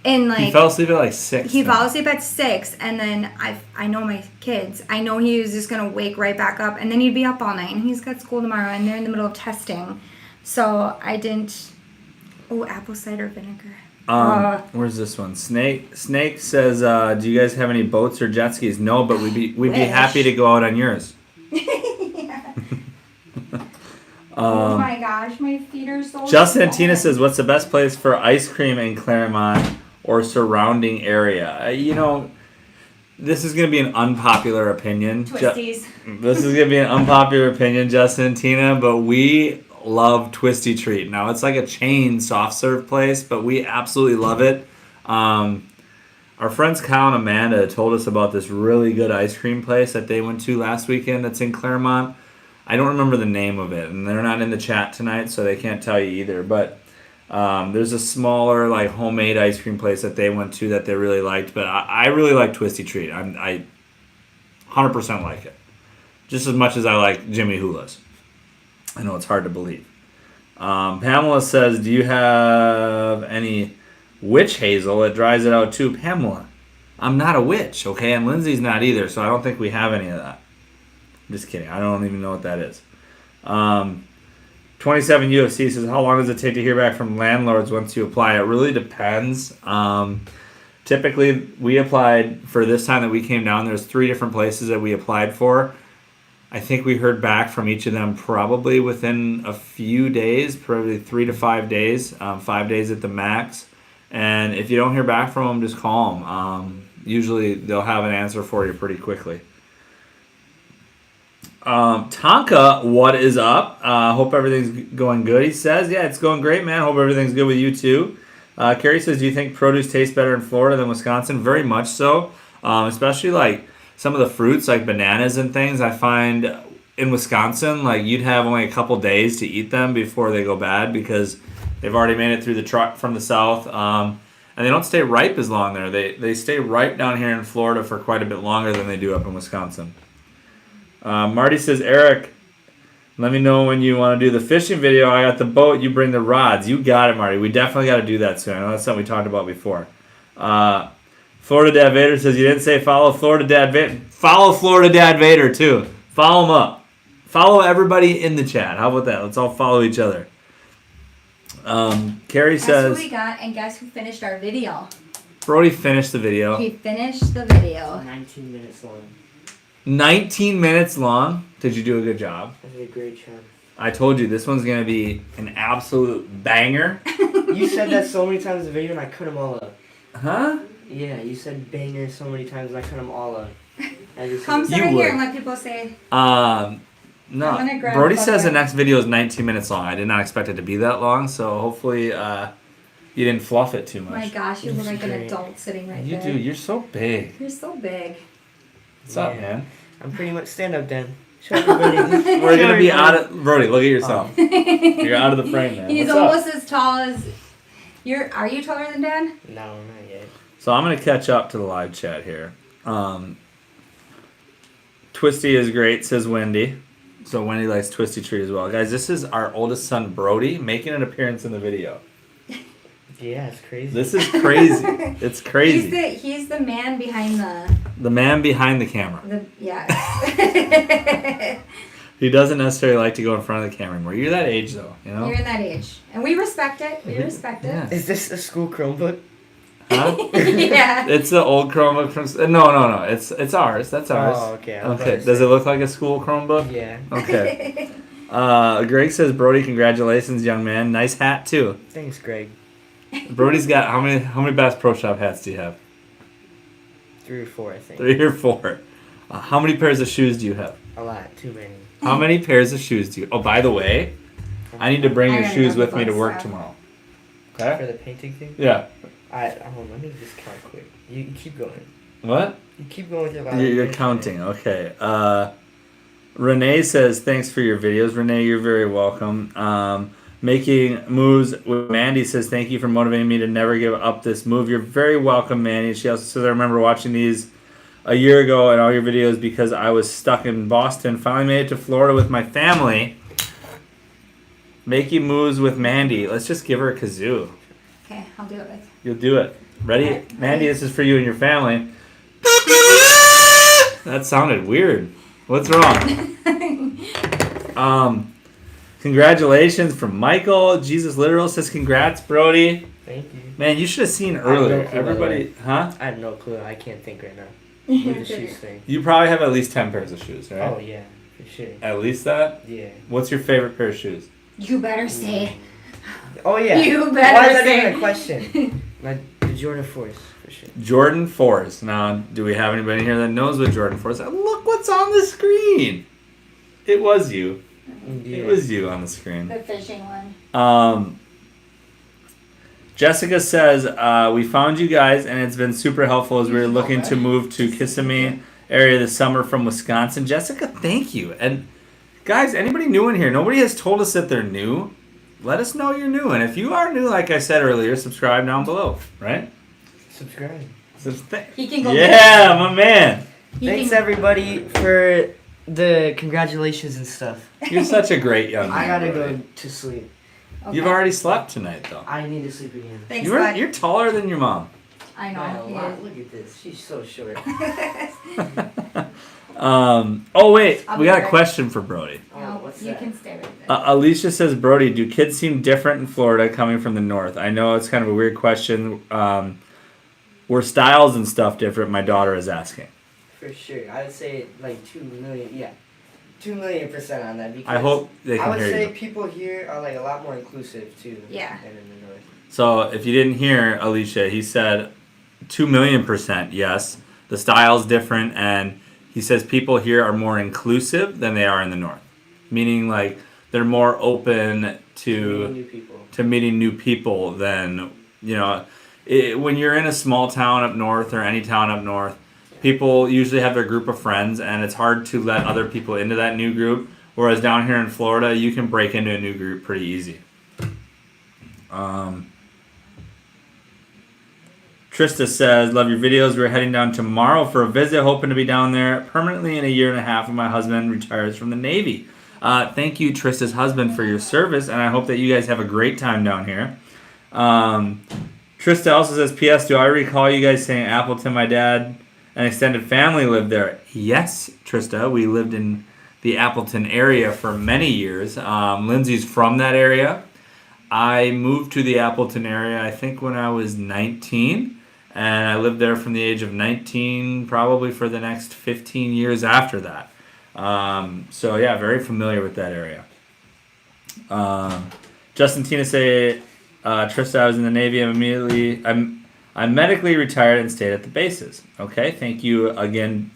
And like he fell asleep at like 6. He fell asleep at 6, and then I know my kids. I know he was just gonna wake right back up, and then he'd be up all night. And he's got school tomorrow, and they're in the middle of testing, so I didn't. Oh, apple cider vinegar. Where's this one? Snake says, do you guys have any boats or jet skis? No, but we'd be happy to go out on yours. Oh my gosh, my feet are so Justin and swollen. Tina says, what's the best place for ice cream in Claremont or surrounding area? This is going to be an unpopular opinion. Twisties. This is going to be an unpopular opinion, Justin and Tina, but we love Twisty Treat. Now, it's like a chain soft serve place, but we absolutely love it. Our friends Kyle and Amanda told us about this really good ice cream place that they went to last weekend that's in Claremont. I don't remember the name of it, and they're not in the chat tonight, so they can't tell you either. But there's a smaller, like, homemade ice cream place that they went to that they really liked. But I really like Twisty Treat. I 100% like it. Just as much as I like Jimmy Hula's. I know it's hard to believe. Pamela says, do you have any witch hazel? It dries it out too. Pamela, I'm not a witch, okay? And Lindsay's not either, so I don't think we have any of that. I'm just kidding. I don't even know what that is. 27 UFC says, how long does it take to hear back from landlords once you apply? It really depends. Typically, we applied for this time that we came down. There's 3 different places that we applied for. I think we heard back from each of them probably within a few days, probably 3 to 5 days, 5 days at the max. And if you don't hear back from them, just call them. Usually they'll have an answer for you pretty quickly. Tonka, what is up? Hope everything's going good, he says. Yeah, it's going great, man. Hope everything's good with you, too. Carrie says, do you think produce tastes better in Florida than Wisconsin? Very much so. Especially, like, some of the fruits, like bananas and things, I find in Wisconsin, like, you'd have only a couple days to eat them before they go bad because they've already made it through the truck from the south. And they don't stay ripe as long there. They stay ripe down here in Florida for quite a bit longer than they do up in Wisconsin. Marty says, Eric, let me know when you want to do the fishing video. I got the boat. You bring the rods. You got it, Marty. We definitely got to do that soon. I know that's something we talked about before. Florida Dad Vader says, you didn't say follow Florida Dad Vader. Follow Florida Dad Vader, too. Follow him up. Follow everybody in the chat. How about that? Let's all follow each other. Carrie says... Guess who we got, and guess who finished our video? Brody finished the video. He finished the video. 19 minutes long. 19 minutes long. Did you do a good job? I did a great job. I told you this one's going to be an absolute banger. You said that so many times in the video and I cut them all up. Huh? Yeah, you said banger so many times and I cut them all up. Come sit You right would. here and let people say. No, I'm gonna grab Brody a says the bucket. next video is 19 minutes long. I did not expect it to be that long, so hopefully you didn't fluff it too much. My gosh, you look That's like an great. adult sitting right You there. do. You're so big. You're so big. What's up, Yeah. man? I'm pretty much stand up, Dan. Show everybody. We're Show gonna be everybody. out of Brody. Look at yourself. You're out of the frame, man. He's What's up? almost as tall as Are you taller than Dad? No, not yet. So I'm gonna catch up to the live chat here. Twisty is great, says Wendy. So Wendy likes Twisty Treat as well. Guys, this is our oldest son, Brody, making an appearance in the video. Yeah, it's crazy. This is crazy. It's crazy. He's the man behind The man behind the camera. yes. He doesn't necessarily like to go in front of the camera anymore. You're that age, though, you know? You're in that age. And we respect it. We respect it. Yeah. Is this a school Chromebook? Huh? Yeah. It's the old Chromebook from... No. It's ours. That's ours. Oh, okay. I was Okay. about to Does say. it look like a school Chromebook? Yeah. Okay. Greg says, Brody, congratulations, young man. Nice hat, too. Thanks, Greg. Brody's got... How many Bass Pro Shop hats do you have? 3 or 4, I think. 3 or 4. How many pairs of shoes do you have? A lot. Too many. How many pairs of shoes do you... Oh, by the way, I need to bring I your gotta shoes go with me to bust work that. tomorrow. For Okay? the painting thing? Yeah. Let me just count quick. You keep going. What? You keep going with your line. You're counting. Okay. Renee says, thanks for your videos. Renee, you're very welcome. Making moves with Mandy says, thank you for motivating me to never give up this move. You're very welcome, Mandy. She also says, I remember watching these a year ago and all your videos because I was stuck in Boston. Finally made it to Florida with my family. Making moves with Mandy. Let's just give her a kazoo. Okay, I'll do it with. You'll do it. Ready? Alright. Mandy, this is for you and your family. That sounded weird. What's wrong? Congratulations from Michael. Jesus Literal says congrats, Brody. Thank you. Man, you should have seen I earlier. know who that Everybody, huh? I have no clue. I can't think right now. With the shoes thing. You probably have at least 10 pairs of shoes, right? Oh, yeah. For sure. At least that? Yeah. What's your favorite pair of shoes? You better say. Oh, yeah. You better Why is that say. even a question? The Jordan 4s, for sure. Jordan 4s. Now, do we have anybody here that knows what Jordan 4s are? Look what's on the screen. It was you. Yeah. It was you on the screen. The fishing one. Jessica says, we found you guys, and it's been super helpful as we were looking to move to Kissimmee area this summer from Wisconsin. Jessica, thank you. And guys, anybody new in here? Nobody has told us that they're new. Let us know you're new. And if you are new, like I said earlier, subscribe down below, right? Subscribe. He can go. Yeah, my man. Thanks, everybody, for the congratulations and stuff. You're such a great young man. I gotta Brody. go to sleep. You've already slept tonight, though. I need to sleep again. Thanks, bud. You're taller than your mom. I know. he is. Look at this. She's so short. Oh, wait. I'll We be got a right- question for Brody. No, what's you that? can stay with it. Alicia says, Brody, do kids seem different in Florida coming from the north? I know it's kind of a weird question. Were styles and stuff different? My daughter is asking. For sure. I would say like 2 million. Yeah. 2 million% on that. Because I hope they I can would hear say you. people here are like a lot more inclusive too. Yeah. Than in the north. So if you didn't hear Alicia, he said 2,000,000% yes. The style's different, and he says people here are more inclusive than they are in the north. Meaning like they're more open Meeting to new people. meeting new people than, when you're in a small town up north or any town up north, people usually have their group of friends, and it's hard to let other people into that new group. Whereas down here in Florida, you can break into a new group pretty easy. Trista says, love your videos. We're heading down tomorrow for a visit, hoping to be down there permanently in a year and a half when my husband retires from the Navy. Thank you, Trista's husband, for your service, and I hope that you guys have a great time down here. Trista also says, P.S. Do I recall you guys saying Appleton? My dad and extended family lived there. Yes, Trista. We lived in the Appleton area for many years. Lindsay's from that area. I moved to the Appleton area, I think, when I was 19. And I lived there from the age of 19 probably for the next 15 years after that. So, yeah, very familiar with that area. Justin Tina say, Trista, I was in the Navy. I'm medically retired and stayed at the bases. Okay, thank you again,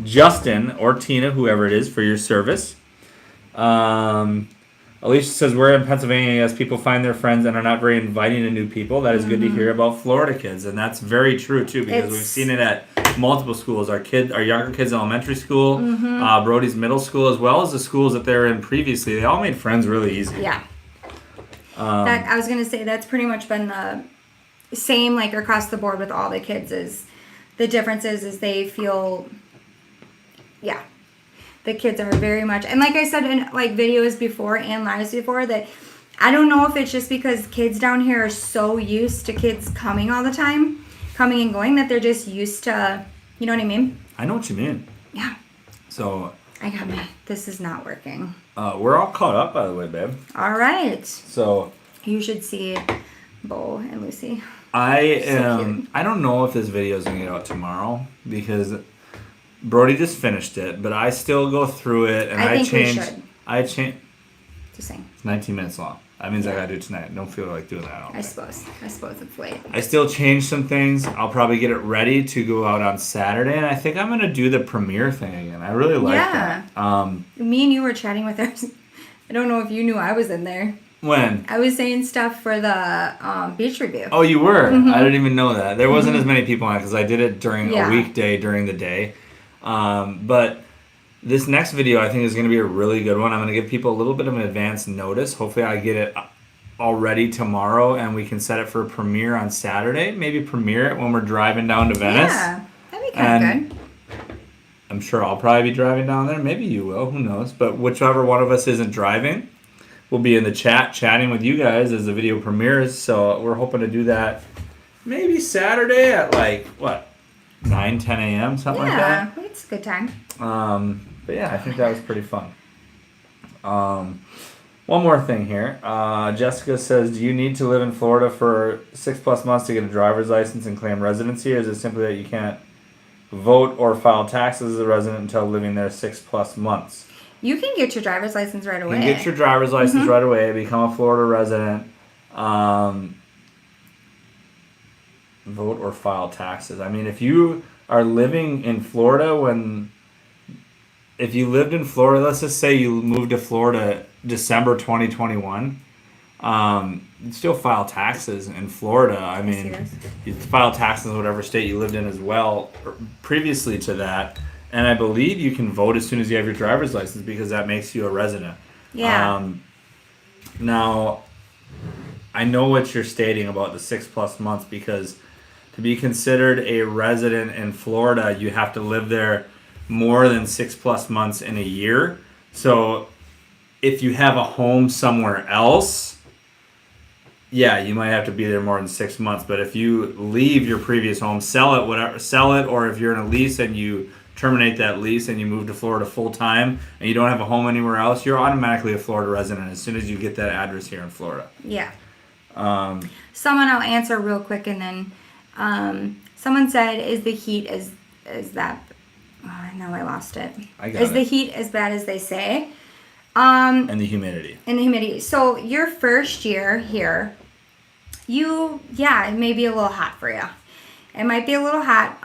Justin or Tina, whoever it is, for your service. Alicia says, we're in Pennsylvania as people find their friends and are not very inviting to new people. That is good to hear about Florida kids. And that's very true, too, because we've seen it at multiple schools. Our younger kids in elementary school, Brody's middle school, as well as the schools that they're in previously. They all made friends really easy. Yeah. I was going to say that's pretty much been the same like across the board with all the kids. Is the difference is they feel, the kids are very much, and like I said in like videos before and lives before, that I don't know if it's just because kids down here are so used to kids coming all the time, coming and going, that they're just used to, you know what I mean? I know what you mean. Yeah. So this is not working. we're all caught up, by the way, babe. All right. So You should see Bo and Lucy. I don't know if this video is gonna get out tomorrow because Brody just finished it, but I still go through it and I think we change. should. I change. Just saying. It's 19 minutes long. That means I gotta do it tonight. Don't feel like doing that all day. I suppose it's late. I still change some things. I'll probably get it ready to go out on Saturday, and I think I'm gonna do the premiere thing again. I really like that. Me and you were chatting with her. I don't know if you knew I was in there. When? I was saying stuff for the beach review. Oh, you were? I didn't even know that. There wasn't as many people on it because I did it during a weekday during the day. But this next video I think is going to be a really good one. I'm going to give people a little bit of an advance notice. Hopefully I get it already tomorrow and we can set it for a premiere on Saturday. Maybe premiere it when we're driving down to Venice. Yeah, that'd be kind of good. I'm sure I'll probably be driving down there. Maybe you will. Who knows? But whichever one of us isn't driving, we'll be in the chat chatting with you guys as the video premieres. So we're hoping to do that maybe Saturday at 9, 10 a.m., something like that. Yeah, it's a good time. But yeah, I think that was pretty fun. One more thing here. Jessica says, do you need to live in Florida for 6+ months to get a driver's license and claim residency, or is it simply that you can't vote or file taxes as a resident until living there 6+ months? You can get your driver's license right away. You can get your driver's license right away, become a Florida resident, vote or file taxes. I mean, if you are living in Florida if you lived in Florida, let's just say you moved to Florida December 2021, you'd still file taxes in Florida. I mean, you'd file taxes in whatever state you lived in as well previously to that. And I believe you can vote as soon as you have your driver's license because that makes you a resident. Yeah. Now, I know what you're stating about the 6+ months because to be considered a resident in Florida, you have to live there more than 6+ months in a year. So if you have a home somewhere else, yeah, you might have to be there more than 6 months. But if you leave your previous home, sell it, or if you're in a lease and you terminate that lease and you move to Florida full time and you don't have a home anywhere else, you're automatically a Florida resident as soon as you get that address here in Florida. Yeah. Someone I'll answer real quick, and then someone said, "Is the heat is that?" Oh, now I lost it. Is the heat as bad as they say? And the humidity. And the humidity. So your first year here, it may be a little hot for you. It might be a little hot.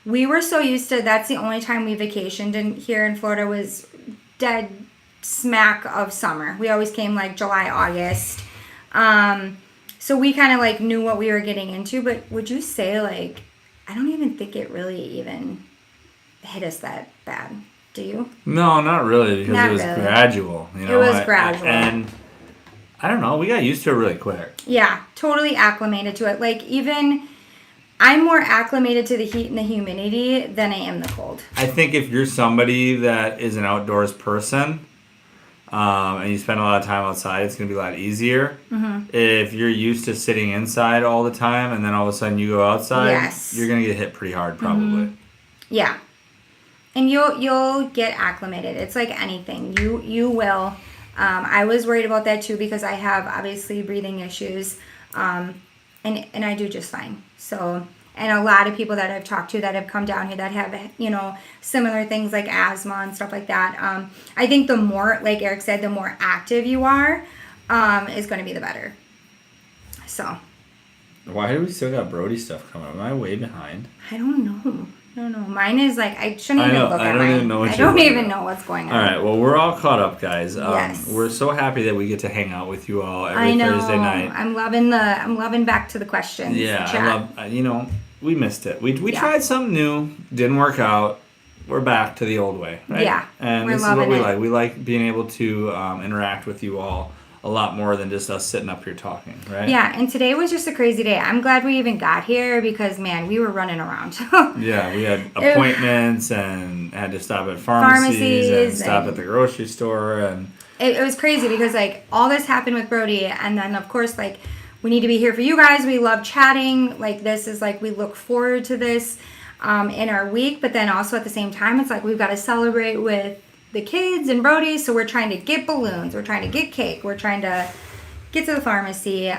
We were so used to, that's the only time we vacationed here in Florida was dead smack of summer. We always came July, August. So we kind of knew what we were getting into, but would you say I don't even think it really even hit us that bad. Do you? No, not really, because it was gradual. You know? It was gradual. And I don't know, we got used to it really quick. Yeah, totally acclimated to it. Even I'm more acclimated to the heat and the humidity than I am the cold. I think if you're somebody that is an outdoors person and you spend a lot of time outside, it's going to be a lot easier. Mm-hmm. If you're used to sitting inside all the time and then all of a sudden you go outside, you're going to get hit pretty hard probably. Mm-hmm. Yeah. And you'll get acclimated. It's like anything. You will. I was worried about that too because I have obviously breathing issues. And I do just fine. So, and a lot of people that I've talked to that have come down here that have, similar things like asthma and stuff like that. I think the more, like Eric said, the more active you are, is going to be the better. So. Why do we still got Brody stuff coming up? Am I way behind? I don't know. I don't know. Mine is like, I shouldn't I even know, look I at don't mine. even know what I you're don't looking even at. know what's going on. All right, well, we're all caught up, guys. Yes. We're so happy that we get to hang out with you all I every know. Thursday night. I'm loving back to the questions. Yeah, chat. I love, we missed it. We Yeah. tried something new, didn't work out. We're back to the old way, right? Yeah, And we're this is what loving we it. like. We like being able to interact with you all a lot more than just us sitting up here talking, right? Yeah, and today was just a crazy day. I'm glad we even got here because, man, we were running around. Yeah, we had appointments and had to stop at pharmacies and stop at the grocery store. And it was crazy because, like, all this happened with Brody. And then, of course, like, we need to be here for you guys. We love chatting. Like, this is, like, we look forward to this in our week. But then also at the same time, it's like we've got to celebrate with the kids and Brody, so we're trying to get balloons, we're trying to get cake, we're trying to get to the pharmacy.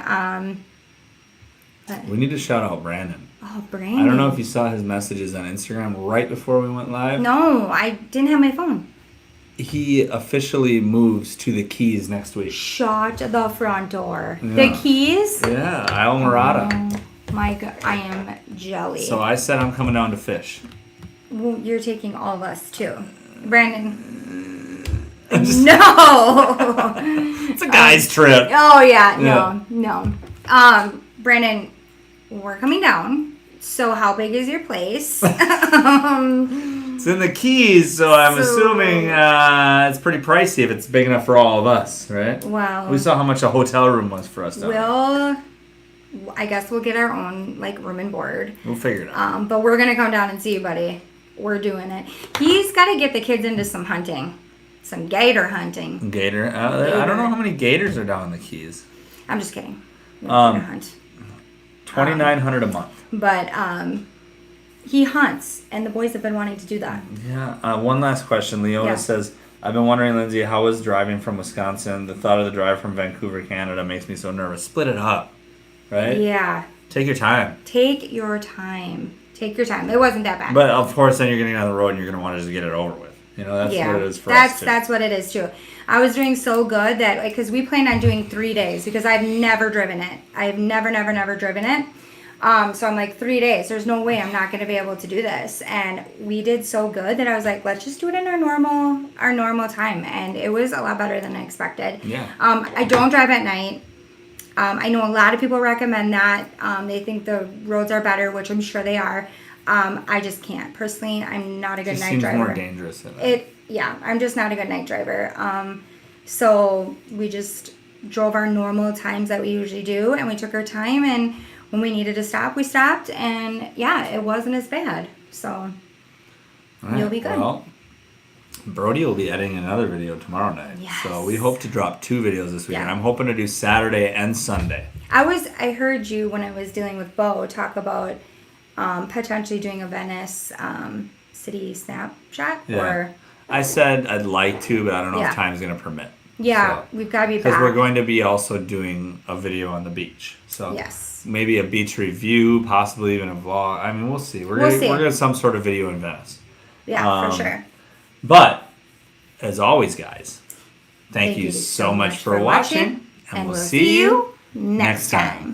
we need to shout out Brandon. Oh, Brandon. I don't know if you saw his messages on Instagram right before we went live. No, I didn't have my phone. He officially moves to the Keys next week. Shut the front door. Yeah. The Keys? Yeah, Isle Morada. Oh my God, I am jelly. So I said I'm coming down to fish. Well, you're taking all of us too. Brandon. No. It's a guy's trip. Oh yeah, Yeah. no. Brandon, we're coming down. So how big is your place? It's in the Keys, so I'm assuming it's pretty pricey if it's big enough for all of us, right? Well, We saw how much a hotel room was for us down there. I guess we'll get our own like room and board. We'll figure it out. But we're gonna come down and see you, buddy. We're doing it. He's got to get the kids into some hunting, some gator hunting. Gator. I don't know how many gators are down in the Keys. I'm just kidding. We're gonna hunt. $2,900 a month. But he hunts, and the boys have been wanting to do that. Yeah. One last question. Leona Yeah. says, I've been wondering, Lindsay, how was driving from Wisconsin? The thought of the drive from Vancouver, Canada makes me so nervous. Split it up, right? Yeah. Take your time. Take your time. Take your time. It wasn't that bad. But of course, then you're getting on the road and you're going to want to just get it over with. You know, that's what it is for us, too. That's what it is, too. I was doing so good that, because we planned on doing 3 days, because I've never driven it. I've never driven it. So I'm like, 3 days. There's no way I'm not going to be able to do this. And we did so good that I was like, let's just do it in our normal time. And it was a lot better than I expected. Yeah. I don't drive at night. I know a lot of people recommend that. They think the roads are better, which I'm sure they are. I just can't. Personally, I'm not a good night driver. It seems more dangerous than that. I'm just not a good night driver. So we just drove our normal times that we usually do, and we took our time, and when we needed to stop, we stopped, and yeah, it wasn't as bad. So you'll be good. Well, Brody will be editing another video tomorrow night. Yes. So we hope to drop 2 videos this weekend. Yeah. I'm hoping to do Saturday and Sunday. I heard you when I was dealing with Bo talk about potentially doing a Venice city snapshot. Yeah. Or I said I'd like to, but I don't know Yeah. if time's going to permit. yeah, we've got to be Because back. we're going to be also doing a video on the beach. So Yes. maybe a beach review, possibly even a vlog. I mean, we'll see. We're We'll gonna see. we're gonna some sort of video in Venice. Yeah, for sure. But as always, guys, thank you so much for watching, and we'll see you next time.